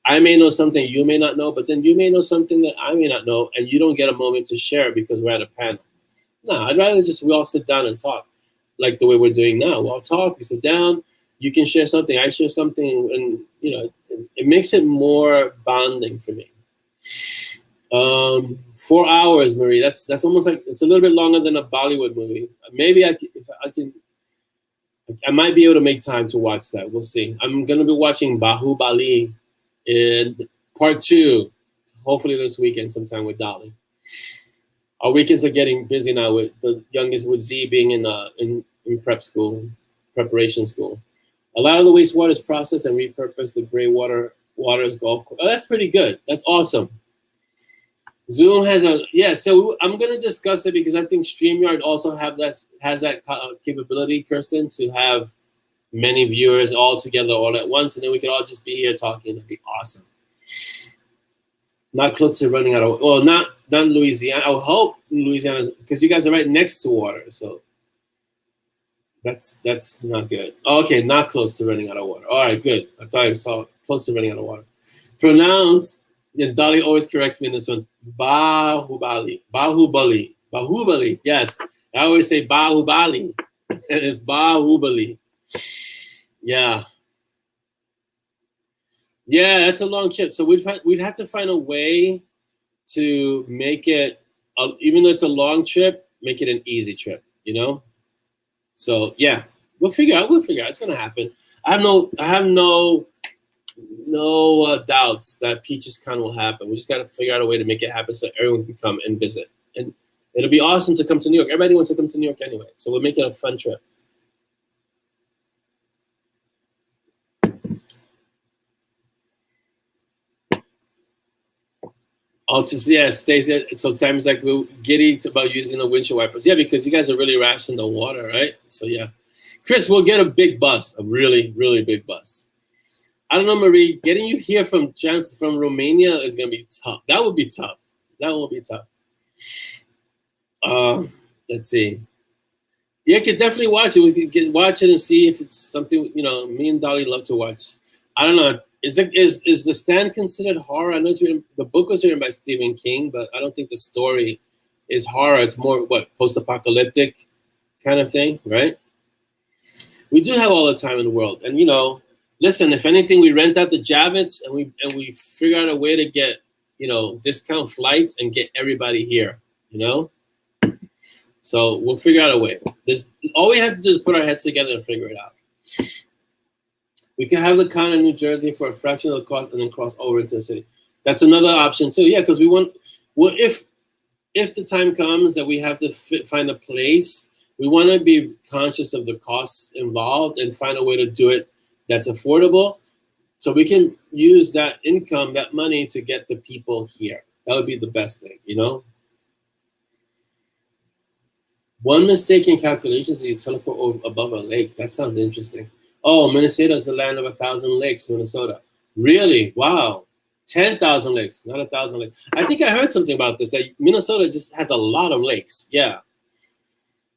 I may know something you may not know, but then you may know something that I may not know, and you don't get a moment to share because we're at a panel. No, I'd rather just we all sit down and talk, like the way we're doing now. We'll all talk, we sit down, you can share something, I share something, and you know, it makes it more bonding for me. 4 hours, Marie. That's almost like, it's a little bit longer than a Bollywood movie. Maybe I might be able to make time to watch that. We'll see. I'm gonna be watching Bahubali in part 2, hopefully this weekend sometime with Dolly. Our weekends are getting busy now with the youngest, with Z being in preparation school. A lot of the wastewater is processed and repurposed the gray waters golf course. Oh, that's pretty good. That's awesome. Zoom has so I'm gonna discuss it, because I think StreamYard also has that capability, Kirsten, to have many viewers all together all at once, and then we could all just be here talking. It'd be awesome. Not close to running out of, well, not Louisiana. I hope Louisiana, because you guys are right next to water, so that's not good. Okay, not close to running out of water. All right, good. I thought I saw close to running out of water. Pronounced, and Dolly always corrects me in this one, Bahubali. Yes, I always say Bahubali. It's Bahubali. Yeah, that's a long trip. So we'd have to find a way to make it, even though it's a long trip, make it an easy trip, you know? So yeah, we'll figure out. It's gonna happen. I have no doubts that Peaches Con will happen. We just got to figure out a way to make it happen so everyone can come and visit. And it'll be awesome to come to New York. Everybody wants to come to New York anyway, so we'll make it a fun trip. Stacey, sometimes like we're giddy about using the windshield wipers. Yeah, because you guys are really rationing the water, right? So yeah. Chris, we'll get a big bus, a really, really big bus. I don't know, Marie, getting you here from Romania is going to be tough. That will be tough. Let's see. Yeah, you could definitely watch it. We could watch it and see if it's something, you know, me and Dolly love to watch. I don't know. Is The Stand considered horror? I know the book was written by Stephen King, but I don't think the story is horror. It's more, post-apocalyptic kind of thing, right? We do have all the time in the world. And, you know, listen, if anything, we rent out the Javits and we figure out a way to get, you know, discount flights and get everybody here, you know? So we'll figure out a way. All we have to do is put our heads together and figure it out. We can have the con in New Jersey for a fraction of the cost and then cross over into the city. That's another option too. Yeah, because if the time comes that we have to find a place, we want to be conscious of the costs involved and find a way to do it that's affordable, so we can use that income, that money, to get the people here. That would be the best thing, you know? One mistake in calculations is you teleport above a lake. That sounds interesting. Oh, Minnesota is the land of 1,000 lakes, Minnesota. Really? Wow. 10,000 lakes, not 1,000 lakes. I think I heard something about this. That Minnesota just has a lot of lakes. Yeah,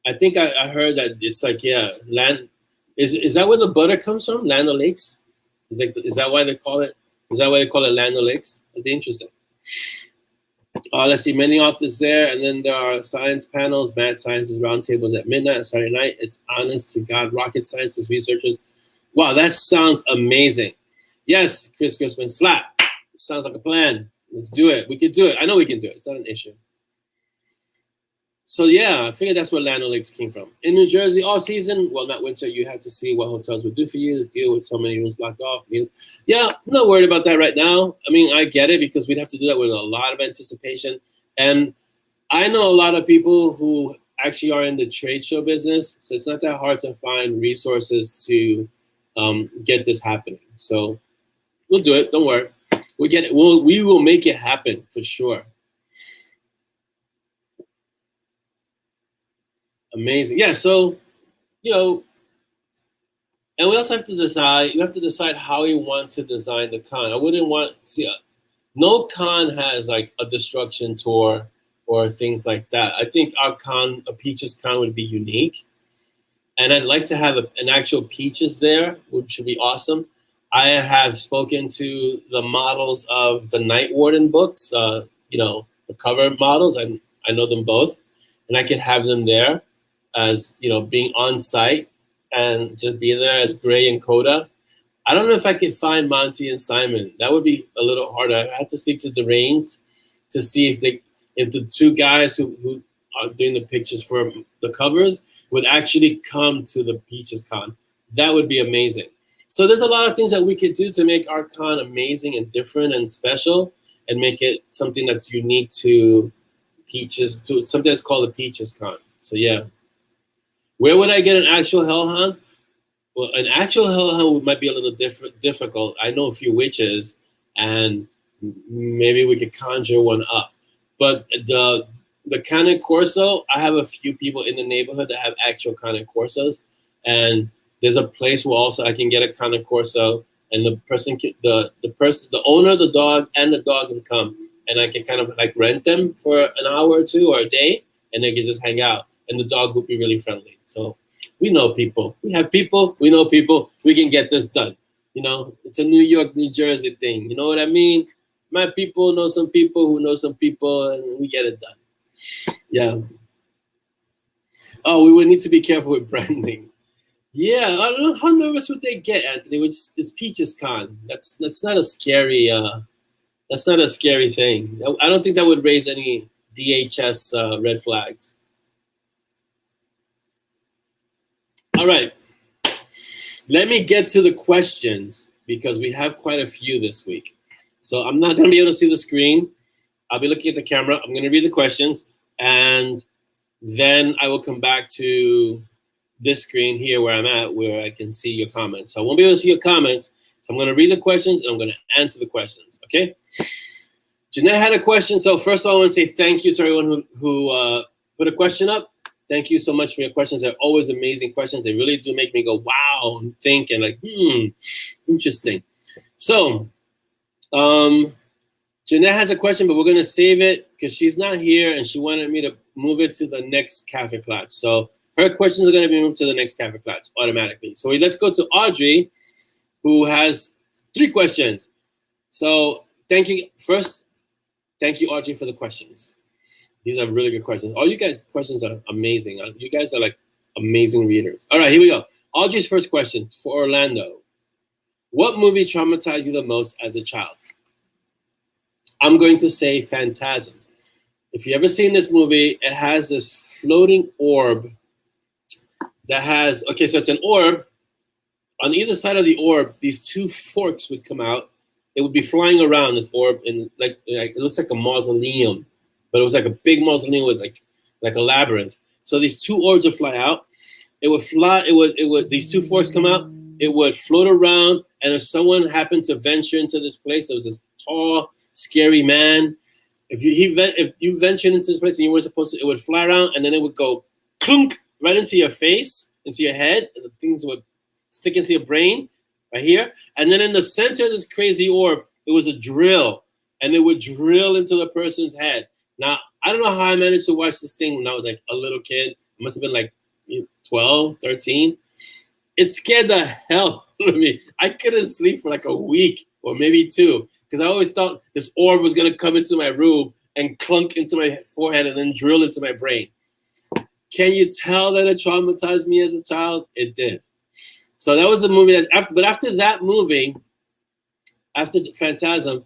I think I heard that it's like, yeah, land. Is that where the butter comes from? Land of Lakes? Like, is that why they call it? Is that why they call it Land of Lakes? That'd be interesting. Let's see, many authors there, and then there are science panels, mad sciences roundtables at midnight on Saturday night. It's honest to God, rocket sciences researchers. Wow, that sounds amazing. Yes, Chris Crispin, slap. It sounds like a plan. Let's do it. We can do it. I know we can do it. It's not an issue. So yeah, I figured that's where Land of Lakes came from. In New Jersey, all season, well, not winter, you have to see what hotels would do for you, deal with so many rooms blocked off. Yeah, I'm not worried about that right now. I mean, I get it because we'd have to do that with a lot of anticipation. And I know a lot of people who actually are in the trade show business, so it's not that hard to find resources to get this happening. So we'll do it. Don't worry. We'll get it. We will make it happen for sure. Amazing. Yeah, so, you know, and we also have to decide, you have to decide how you want to design the con. I wouldn't want, see, no con has like a destruction tour or things like that. I think our con, a Peaches con would be unique. And I'd like to have an actual Peaches there, which would be awesome. I have spoken to the models of the Night Warden books, you know, the cover models, and I know them both. And I could have them there as, you know, being on site and just be there as Gray and Coda. I don't know if I could find Monty and Simon. That would be a little harder. I have to speak to Deranged to see if the two guys who are doing the pictures for the covers would actually come to the Peaches Con. That would be amazing. So there's a lot of things that we could do to make our con amazing and different and special and make it something that's unique to Peaches, to something that's called the Peaches Con. So yeah. Where would I get an actual hellhound? Well, an actual hellhound might be a little difficult. I know a few witches, and maybe we could conjure one up. But the Cane Corso, I have a few people in the neighborhood that have actual Cane Corsos, and there's a place where also I can get a Cane Corso, and the owner of the dog and the dog can come, and I can kind of like rent them for an hour or two or a day, and they can just hang out, and the dog will be really friendly. So we know people. We have people. We know people. We can get this done. You know, it's a New York, New Jersey thing. You know what I mean? My people know some people who know some people, and we get it done. Yeah. Oh, we would need to be careful with branding. Yeah, I don't know how nervous would they get, Anthony. It's Peaches Con. That's not a scary. That's not a scary thing. I don't think that would raise any DHS red flags. All right, let me get to the questions because we have quite a few this week. So I'm not going to be able to see the screen. I'll be looking at the camera. I'm going to read the questions, and then I will come back to this screen here where I'm at, where I can see your comments. So I won't be able to see your comments, so I'm going to read the questions, and I'm going to answer the questions, okay? Jeanette had a question. So first of all, I want to say thank you to everyone who put a question up. Thank you so much for your questions. They're always amazing questions. They really do make me go, wow, and think and like, interesting. So Jeanette has a question, but we're going to save it because she's not here and she wanted me to move it to the next Kaffeeklatsch. So her questions are going to be moved to the next Kaffeeklatsch automatically. So let's go to Audrey, who has 3 questions. So thank you. First, thank you, Audrey, for the questions. These are really good questions. All you guys' questions are amazing. You guys are like amazing readers. All right, here we go. Audrey's first question for Orlando. What movie traumatized you the most as a child? I'm going to say Phantasm. If you've ever seen this movie, it has this floating orb that has, okay, so it's an orb. On either side of the orb, these 2 forks would come out. It would be flying around this orb, and like it looks like a mausoleum. But it was like a big mausoleum with like a labyrinth. So these 2 orbs would fly out. It would fly. It would. These 2 forks come out. It would float around. And if someone happened to venture into this place, there was this tall, scary man. If you ventured into this place and you weren't supposed to, it would fly around and then it would go clunk right into your face, into your head, and the things would stick into your brain right here. And then in the center of this crazy orb, it was a drill. and it would drill into the person's head. Now, I don't know how I managed to watch this thing when I was like a little kid. I must have been like 12, 13. It scared the hell out of me. I couldn't sleep for like a week or maybe 2 because I always thought this orb was going to come into my room and clunk into my forehead and then drill into my brain. Can you tell that it traumatized me as a child? It did. So that was a movie that, but after that movie, after Phantasm,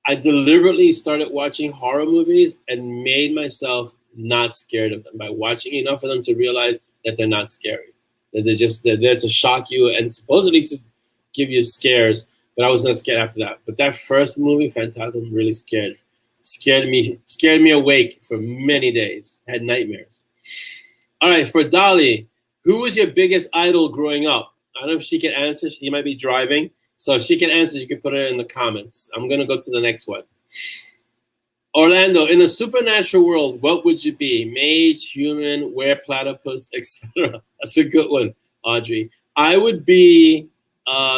I deliberately started watching horror movies and made myself not scared of them by watching enough of them to realize that they're not scary. That they're there to shock you and supposedly to give you scares, but I was not scared after that. But that first movie, Phantasm, really scared me awake for many days. I had nightmares. All right, for Dolly, who was your biggest idol growing up? I don't know if she can answer. She might be driving. So if she can answer, you can put it in the comments. I'm going to go to the next one. Orlando, in a supernatural world, what would you be? Mage, human, were-platypus, etc. That's a good one, Audrey. I would be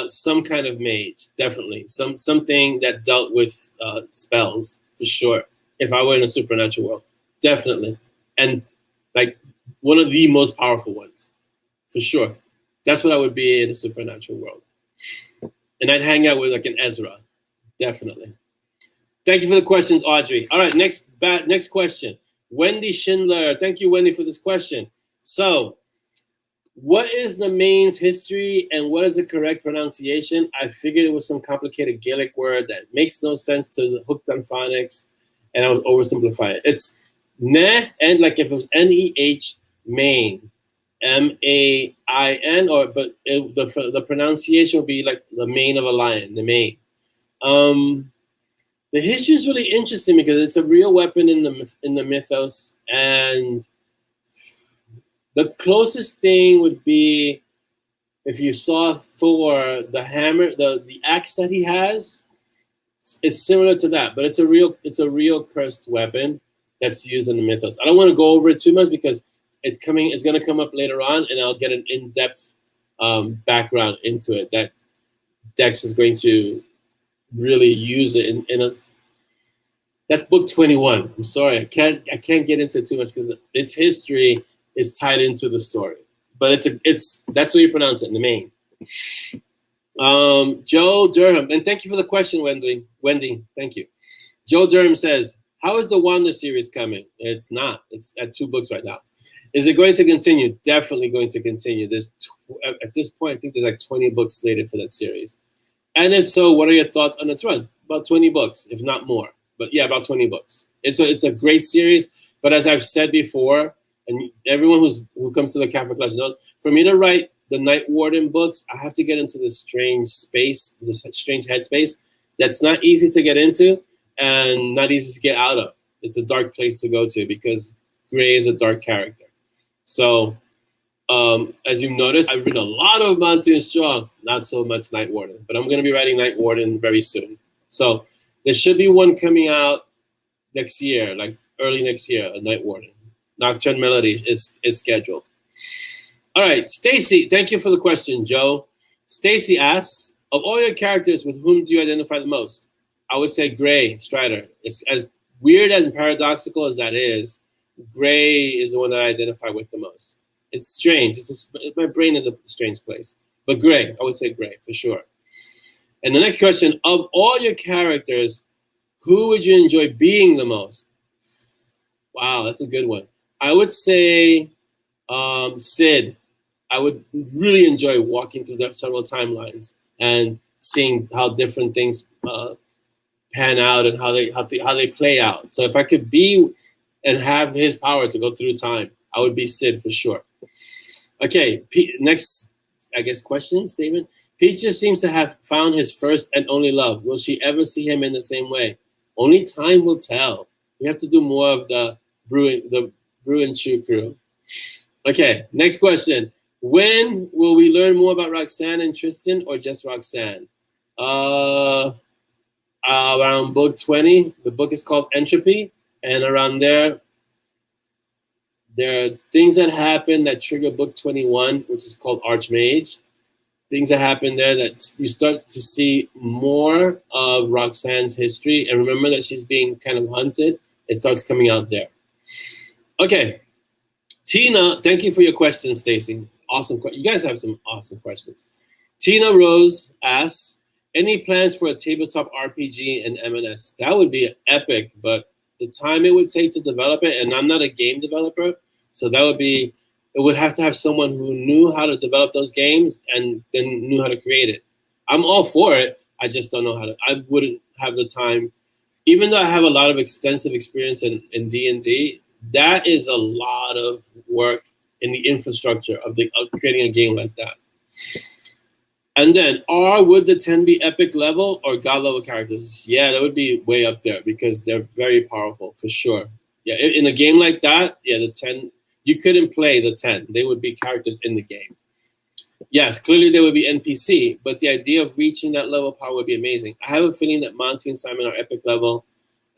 some kind of mage, definitely. Something that dealt with spells, for sure. If I were in a supernatural world, definitely. And like one of the most powerful ones, for sure. That's what I would be in a supernatural world. And I'd hang out with like an Ezra, definitely. Thank you for the questions, Audrey. All right, next question. Wendy Schindler. Thank you, Wendy, for this question. So, what is the main's history and what is the correct pronunciation? I figured it was some complicated Gaelic word that makes no sense to the hooked on phonics, and I was oversimplifying it. It's ne, and like if it was N-E-H, main, M-A-I-N, but the pronunciation would be like the mane of a lion, the mane. The history is really interesting because it's a real weapon in the mythos, and the closest thing would be if you saw Thor, the hammer, the axe that he has, is similar to that, but it's a real cursed weapon that's used in the mythos. I don't want to go over it too much because it's going to come up later on, and I'll get an in-depth background into it that Dex is going to really use it in a. That's book 21. I'm sorry, I can't get into it too much because its history is tied into the story. But that's what you pronounce it in the main. Joe Durham, and thank you for the question, Wendy. Thank you. Joe Durham says, "How is the Wanda series coming?" It's not. It's at 2 books right now. Is it going to continue? Definitely going to continue. At this point, I think there's like 20 books slated for that series. And if so, what are your thoughts on its run? About 20 books, if not more. But yeah, about 20 books. It's a great series. But as I've said before, and everyone who comes to the Kaffeeklatsch knows, for me to write the Night Warden books, I have to get into this strange space, this strange headspace that's not easy to get into and not easy to get out of. It's a dark place to go to because Gray is a dark character. So, as you've noticed, I've written a lot of Mountain Strong, not so much Night Warden, but I'm going to be writing Night Warden very soon. So there should be one coming out next year, like early next year, a Night Warden. Nocturne Melody is scheduled. All right, Stacy, thank you for the question, Joe. Stacy asks, of all your characters, with whom do you identify the most? I would say Gray Strider. It's as weird and paradoxical as that is, Gray is the one that I identify with the most. It's strange. My brain is a strange place. But Gray, I would say Gray, for sure. And the next question, of all your characters, who would you enjoy being the most? Wow, that's a good one. I would say Sid. I would really enjoy walking through the several timelines and seeing how different things pan out and how they play out. So if I could be and have his power to go through time, I would be Sid for sure. Okay, next, I guess, question, statement. Peach just seems to have found his first and only love. Will she ever see him in the same way? Only time will tell. We have to do more of the Brew and Chew crew. Okay, next question. When will we learn more about Roxanne and Tristan or just Roxanne? Around book 20. The book is called Entropy. And around there are things that happen that trigger book 21, which is called Archmage. things that happen there that you start to see more of Roxanne's history, and remember that she's being kind of hunted. It starts coming out there. Okay, Tina, thank you for your question, Stacy. Awesome. You guys have some awesome questions. Tina Rose asks, any plans for a tabletop RPG in M&S? That would be epic, but the time it would take to develop it, and I'm not a game developer, so that would be, it would have to have someone who knew how to develop those games and then knew how to create it. I'm all for it. I just don't know how to. I wouldn't have the time. Even though I have a lot of extensive experience in D&D, that is a lot of work in the infrastructure of creating a game like that. And then, would the 10 be epic level or god level characters? Yeah, that would be way up there because they're very powerful, for sure. Yeah, in a game like that, yeah, the 10, you couldn't play the 10. They would be characters in the game. Yes, clearly they would be NPC, but the idea of reaching that level of power would be amazing. I have a feeling that Monty and Simon are epic level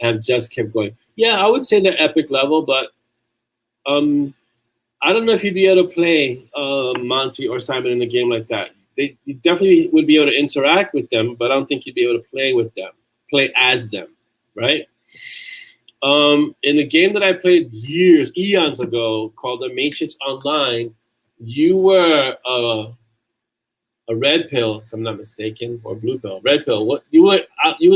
and have just kept going. Yeah, I would say they're epic level, but I don't know if you'd be able to play Monty or Simon in a game like that. You definitely would be able to interact with them, but I don't think you'd be able to play with them, play as them, right? In a game that I played eons ago, called The Matrix Online, you were a red pill, if I'm not mistaken, or blue pill. Red pill. What you were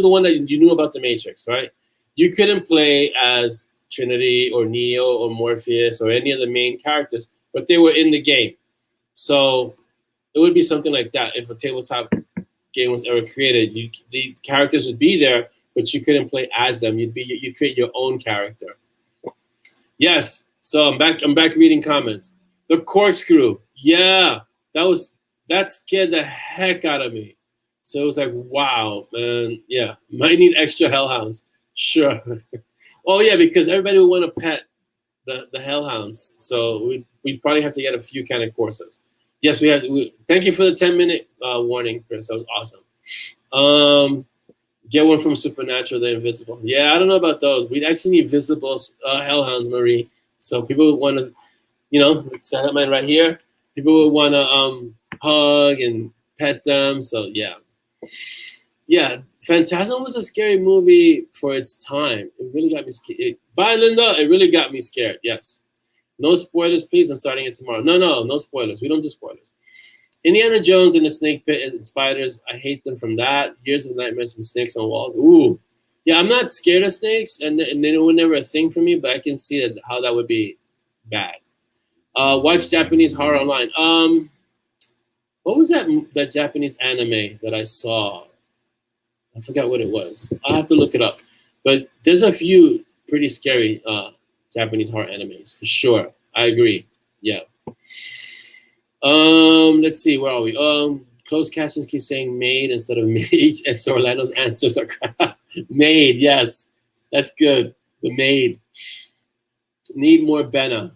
the one that you knew about the Matrix, right? You couldn't play as Trinity or Neo or Morpheus or any of the main characters, but they were in the game. So it would be something like that if a tabletop game was ever created. The characters would be there, but you couldn't play as them. You'd create your own character. Yes. So I'm back reading comments. The corkscrew. Yeah, that scared the heck out of me. So it was like, wow, man. Yeah, might need extra hellhounds. Sure. Oh yeah, because everybody would want to pet the hellhounds. So we'd probably have to get a few kind of courses. Yes, thank you for the 10-minute warning, Chris. That was awesome. Get one from Supernatural, the Invisible. Yeah, I don't know about those. We'd actually need visible hellhounds, Marie. So people would want to, set that mine right here. People would want to hug and pet them. So yeah. Yeah, Phantasm was a scary movie for its time. It really got me scared. Bye, Linda. It really got me scared. Yes. No spoilers, please. I'm starting it tomorrow. No spoilers. We don't do spoilers. Indiana Jones and the Snake Pit and spiders. I hate them from that. Years of nightmares from snakes on walls. Ooh. Yeah, I'm not scared of snakes, and they were never a thing for me, but I can see how that would be bad. Watch Japanese horror online. What was that Japanese anime that I saw? I forgot what it was. I'll have to look it up. But there's a few pretty scary Japanese horror animes, for sure. I agree. Yeah. Let's see. Where are we? Closed captions keep saying maid instead of mage, and so Orlando's answers are crap. Maid, yes. That's good. The maid. Need more Benna.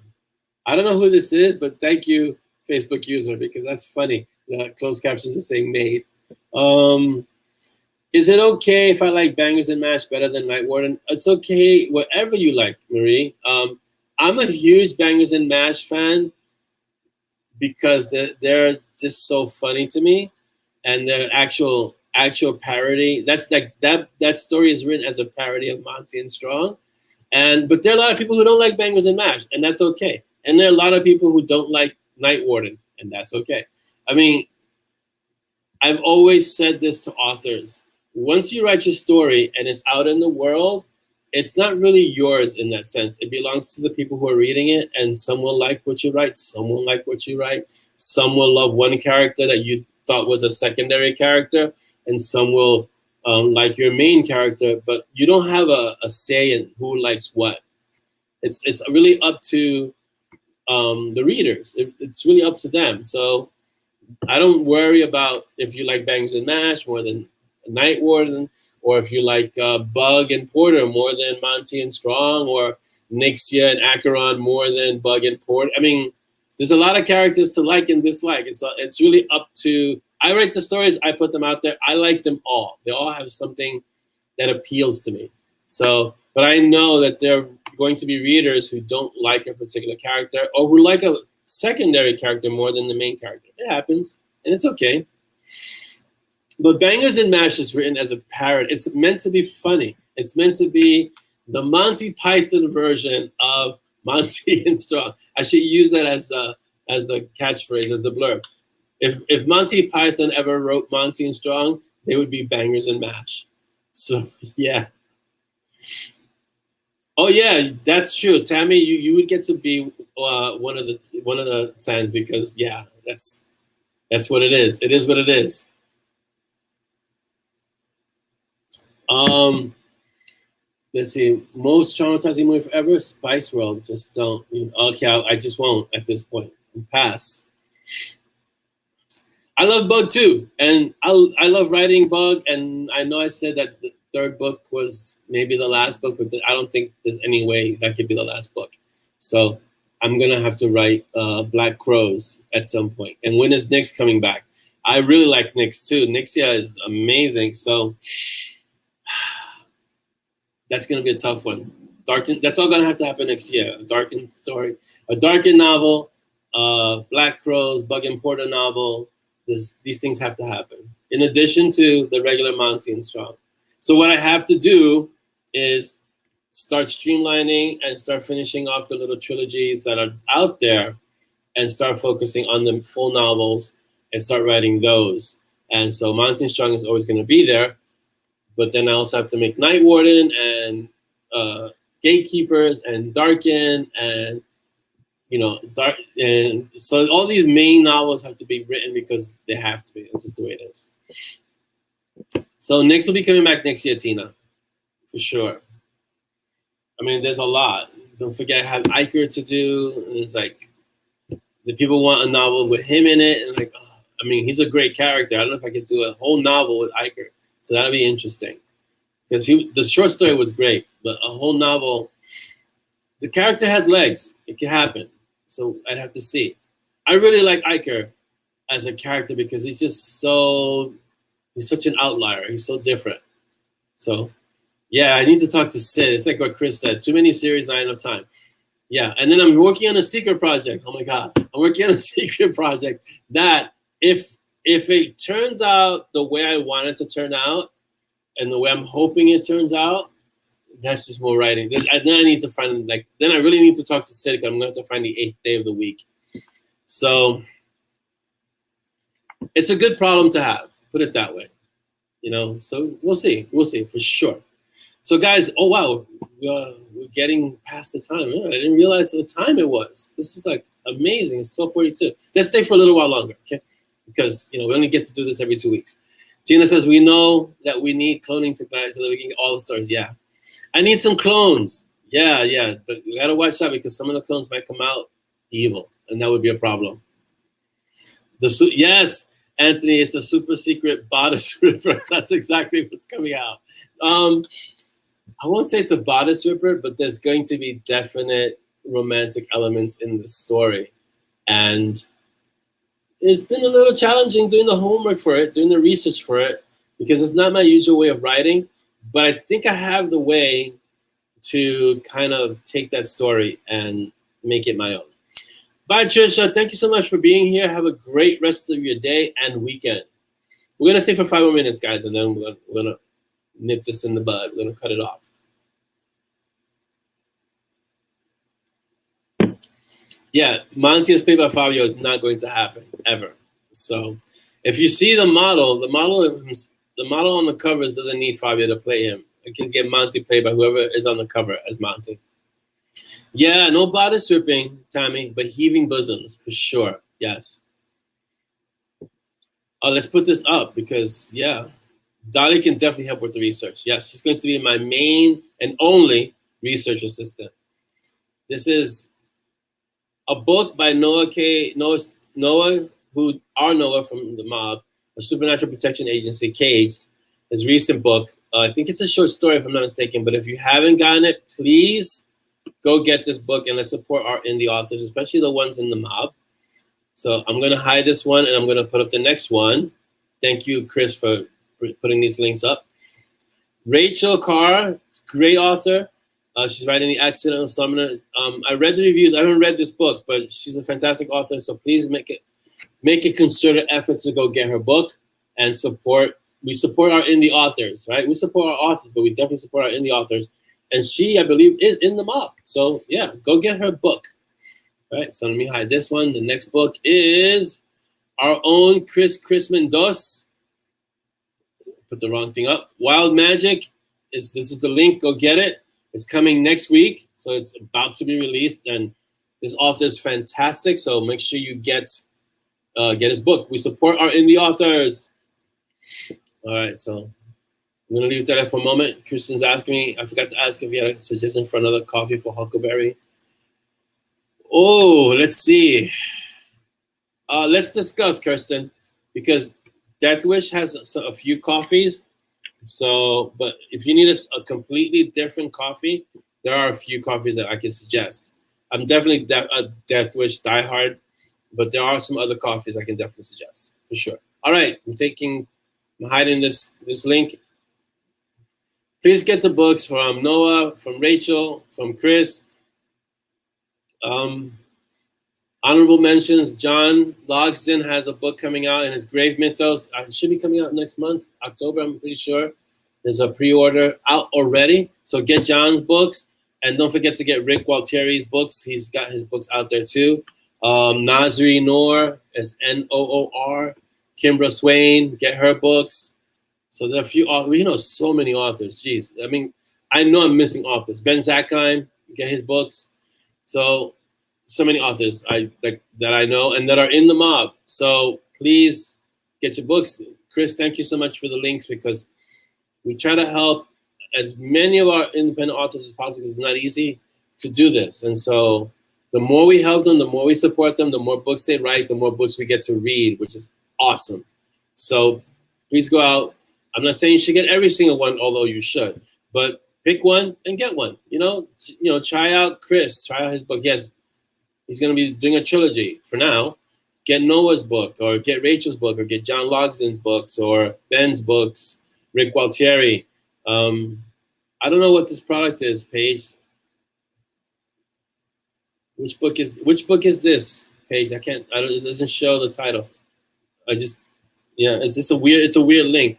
I don't know who this is, but thank you, Facebook user, because that's funny. The closed captions are saying maid. Is it okay if I like Bangers and Mash better than Night Warden? It's okay, whatever you like, Marie. I'm a huge Bangers and Mash fan because they're just so funny to me, and their actual parody. That's like that story is written as a parody of Monty and Strong, but there are a lot of people who don't like Bangers and Mash, and that's okay. And there are a lot of people who don't like Night Warden, and that's okay. I mean, I've always said this to authors. Once you write your story and it's out in the world, it's not really yours in that sense. It belongs to the people who are reading it, and some will like what you write, some will like what you write, some will love one character that you thought was a secondary character, and some will like your main character, but you don't have a say in who likes what. It's really up to the readers. It's really up to them. So I don't worry about if you like Bangers and Mash more than Night Warden, or if you like Bug and Porter more than Monty and Strong, or Nixia and Acheron more than Bug and Porter. I mean, there's a lot of characters to like and dislike. It's really up to, I write the stories, I put them out there. I like them all. They all have something that appeals to me. So, but I know that there are going to be readers who don't like a particular character, or who like a secondary character more than the main character. It happens, and it's okay. But Bangers and Mash is written as a parody. It's meant to be funny. It's meant to be the Monty Python version of Monty and Strong. I should use that as the catchphrase, as the blurb. If Monty Python ever wrote Monty and Strong, they would be Bangers and Mash. So yeah. Oh yeah, that's true, Tammy. You would get to be one of the 10s because yeah, that's what it is. It is what it is. Let's see. Most traumatizing movie forever, Spice World. Just don't. Okay, I just won't at this point. Pass. I love Bug too, and I love writing Bug. And I know I said that the third book was maybe the last book, but I don't think there's any way that could be the last book. So I'm gonna have to write Black Crows at some point. And when is Nyx coming back? I really like Nyx too. Nyxia is amazing. So that's gonna be a tough one. That's all gonna have to happen next year. A Darkened story, a Darkened novel, Black Crows, Bug and Porter novel. These things have to happen in addition to the regular Monty and Strong. So what I have to do is start streamlining and start finishing off the little trilogies that are out there, and start focusing on the full novels and start writing those. And so Monty and Strong is always going to be there. But then I also have to make Night Warden and Gatekeepers and Darken and Dark, and so all these main novels have to be written because they have to be. That's just the way it is. So Nyx will be coming back next year, Tina, for sure. I mean, there's a lot. Don't forget, I have Iker to do. And it's like the people want a novel with him in it, and like, I mean, he's a great character. I don't know if I could do a whole novel with Iker. So that'll be interesting, because the short story was great, but a whole novel, the character has legs. It can happen. So I'd have to see. I really like Iker as a character because he's just he's such an outlier. He's so different. So yeah, I need to talk to Sid. It's like what Chris said. Too many series, not enough time. Yeah, and then I'm working on a secret project. Oh my God, I'm working on a secret project that if it turns out the way I want it to turn out and the way I'm hoping it turns out, that's just more writing. Then I need to find, then I really need to talk to Sid. I'm going to have to find the 8th day of the week. So it's a good problem to have, put it that way. So we'll see for sure. So guys, oh wow, we're getting past the time. I didn't realize the time it was. This is like amazing. It's 12:42. Let's stay for a little while longer, okay? Because we only get to do this every 2 weeks. Tina says, we know that we need cloning technology so that we can get all the stories. Yeah. I need some clones. Yeah, but we gotta watch out because some of the clones might come out evil, and that would be a problem. Yes, Anthony, it's a super secret bodice ripper. That's exactly what's coming out. I won't say it's a bodice ripper, but there's going to be definite romantic elements in the story, and it's been a little challenging doing the homework for it, doing the research for it, because it's not my usual way of writing. But I think I have the way to kind of take that story and make it my own. Bye, Trisha. Thank you so much for being here. Have a great rest of your day and weekend. We're going to stay for 5 more minutes, guys, and then we're going to nip this in the bud. We're going to cut it off. Yeah, Monty is played by Fabio is not going to happen, ever. So if you see the model on the covers doesn't need Fabio to play him. It can get Monty played by whoever is on the cover as Monty. Yeah, no bodice ripping, Tammy, but heaving bosoms, for sure. Yes. Let's put this up because, yeah, Dolly can definitely help with the research. Yes, she's going to be my main and only research assistant. This is a book by Noah, who are Noah from the MoB, a supernatural protection agency, Caged. His recent book. I think it's a short story, if I'm not mistaken. But if you haven't gotten it, please go get this book and let's support our indie authors, especially the ones in the MoB. So I'm going to hide this one and I'm going to put up the next one. Thank you, Chris, for putting these links up. Rachel Carr, great author. She's writing The Accidental Summoner. I read the reviews. I haven't read this book, but she's a fantastic author. So please make a concerted effort to go get her book. and we support our indie authors, right? We support our authors, but we definitely support our indie authors. And she, I believe, is in the MoB. So yeah, go get her book. All right, so let me hide this one. The next book is our own Chris Mendoza. Put the wrong thing up. Wild Magic. This is the link. Go get it. It's coming next week, so it's about to be released. And this author is fantastic. So make sure you get his book. We support our indie authors. All right, so I'm gonna leave that for a moment. Kristen's asking me. I forgot to ask if you had a suggestion for another coffee for Huckleberry. Oh, let's see. Let's discuss, Kirsten, because Death Wish has a few coffees. So, but if you need a completely different coffee, there are a few coffees that I can suggest. I'm definitely a Death Wish diehard, but there are some other coffees I can definitely suggest for sure. All right, I'm hiding this link. Please get the books from Noah, from Rachel, from Chris. Honorable mentions, John Logsdon has a book coming out in his Grave Mythos. It should be coming out next month, October, I'm pretty sure. There's a pre-order out already. So get John's books. And don't forget to get Rick Gualtieri's books. He's got his books out there too. Nasri Noor is Noor. Kimbra Swain, get her books. So there are a few authors. We know so many authors. Jeez. I mean, I know I'm missing authors. Ben Zakheim, get his books. So many authors that I know and that are in the MoB. So please get your books. Chris, thank you so much for the links, because we try to help as many of our independent authors as possible, because it's not easy to do this. And so the more we help them, the more we support them, the more books they write, the more books we get to read, which is awesome. So please go out. I'm not saying you should get every single one, although you should, but pick one and get one. You know, try out Chris, try out his book. Yes, he's going to be doing a trilogy for now. Get Noah's book, or get Rachel's book, or get John Logsdon's books, or Ben's books, Rick Gualtieri. I don't know what this product is, Paige. Which book is this, Paige? It doesn't show the title. It's a weird link.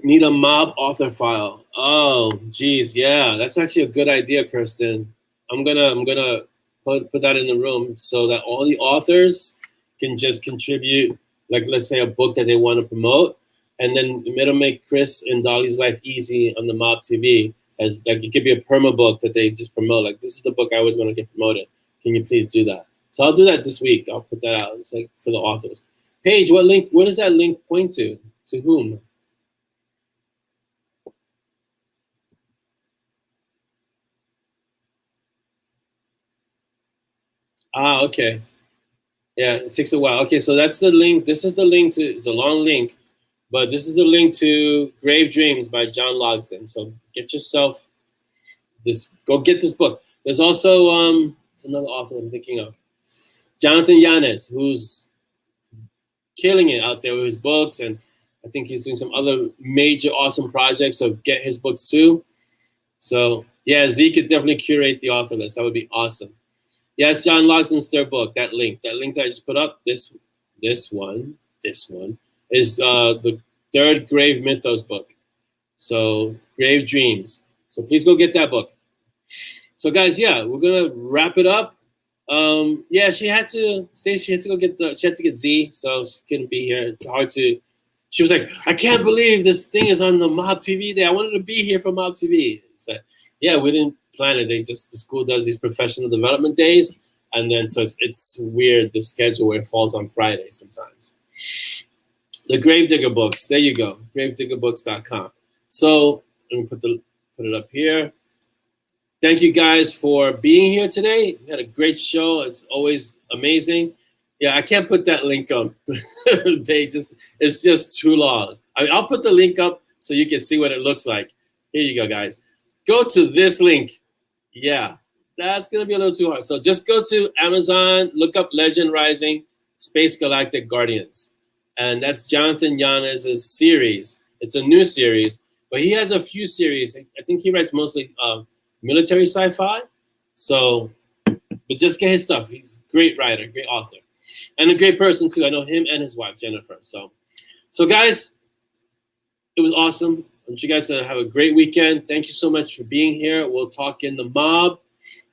Need a MoB author file. Oh, geez, yeah, that's actually a good idea, Kirsten. I'm gonna put that in the room so that all the authors can just contribute, like, let's say, a book that they want to promote, and then it'll make Chris and Dolly's life easy on the MoB TV. As like, it could be a perma book that they just promote. Like, this is the book I always want to get promoted. Can you please do that? So I'll do that this week. I'll put that out. It's like for the authors. Paige, where does that link point to? To whom? Ah, okay. Yeah, it takes a while. Okay, so that's the link. This is the link to, it's a long link, but this is the link to Grave Dreams by John Logsdon. So get yourself go get this book. There's also, it's another author I'm thinking of, Jonathan Yanez, who's killing it out there with his books, and I think he's doing some other major awesome projects, so get his books too. So yeah, Z could definitely curate the author list. That would be awesome. Yes, John Logsdon's third book, that link that I just put up, this one is the third Grave Mythos book. So Grave Dreams. So please go get that book. So guys, yeah, we're gonna wrap it up. Yeah, she had to go get Z, so she couldn't be here. It's hard to. She was like, I can't believe this thing is on the MoB TV day. I wanted to be here for MoB TV. It's like, yeah, we didn't plan it. The school does these professional development days, and then so it's weird, the schedule where it falls on Friday sometimes. The Gravedigger books. There you go. Gravediggerbooks.com. So let me put it up here. Thank you guys for being here today. We had a great show. It's always amazing. Yeah, I can't put that link on the page. It's just too long. I'll put the link up so you can see what it looks like. Here you go, guys. Go to this link. Yeah, that's going to be a little too hard. So just go to Amazon, look up Legend Rising, Space Galactic Guardians. And that's Jonathan Yanez's series. It's a new series, but he has a few series. I think he writes mostly military sci-fi. So, but just get his stuff. He's a great writer, great author, and a great person too. I know him and his wife, Jennifer. So So guys, it was awesome. I want you guys to have a great weekend. Thank you so much for being here. We'll talk in the mob,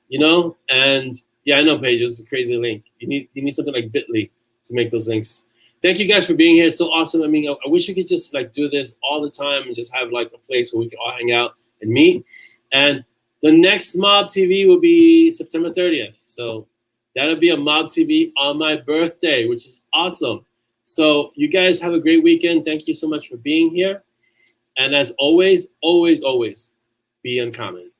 you know, and yeah, I know, Paige, it was a crazy link. You need something like Bitly to make those links. Thank you guys for being here. It's so awesome. I mean, I wish we could just like do this all the time and just have like a place where we can all hang out and meet. And the next Mob TV will be September 30th. So that'll be a Mob TV on my birthday, which is awesome. So you guys have a great weekend. Thank you so much for being here. And as always, always, always be uncommon.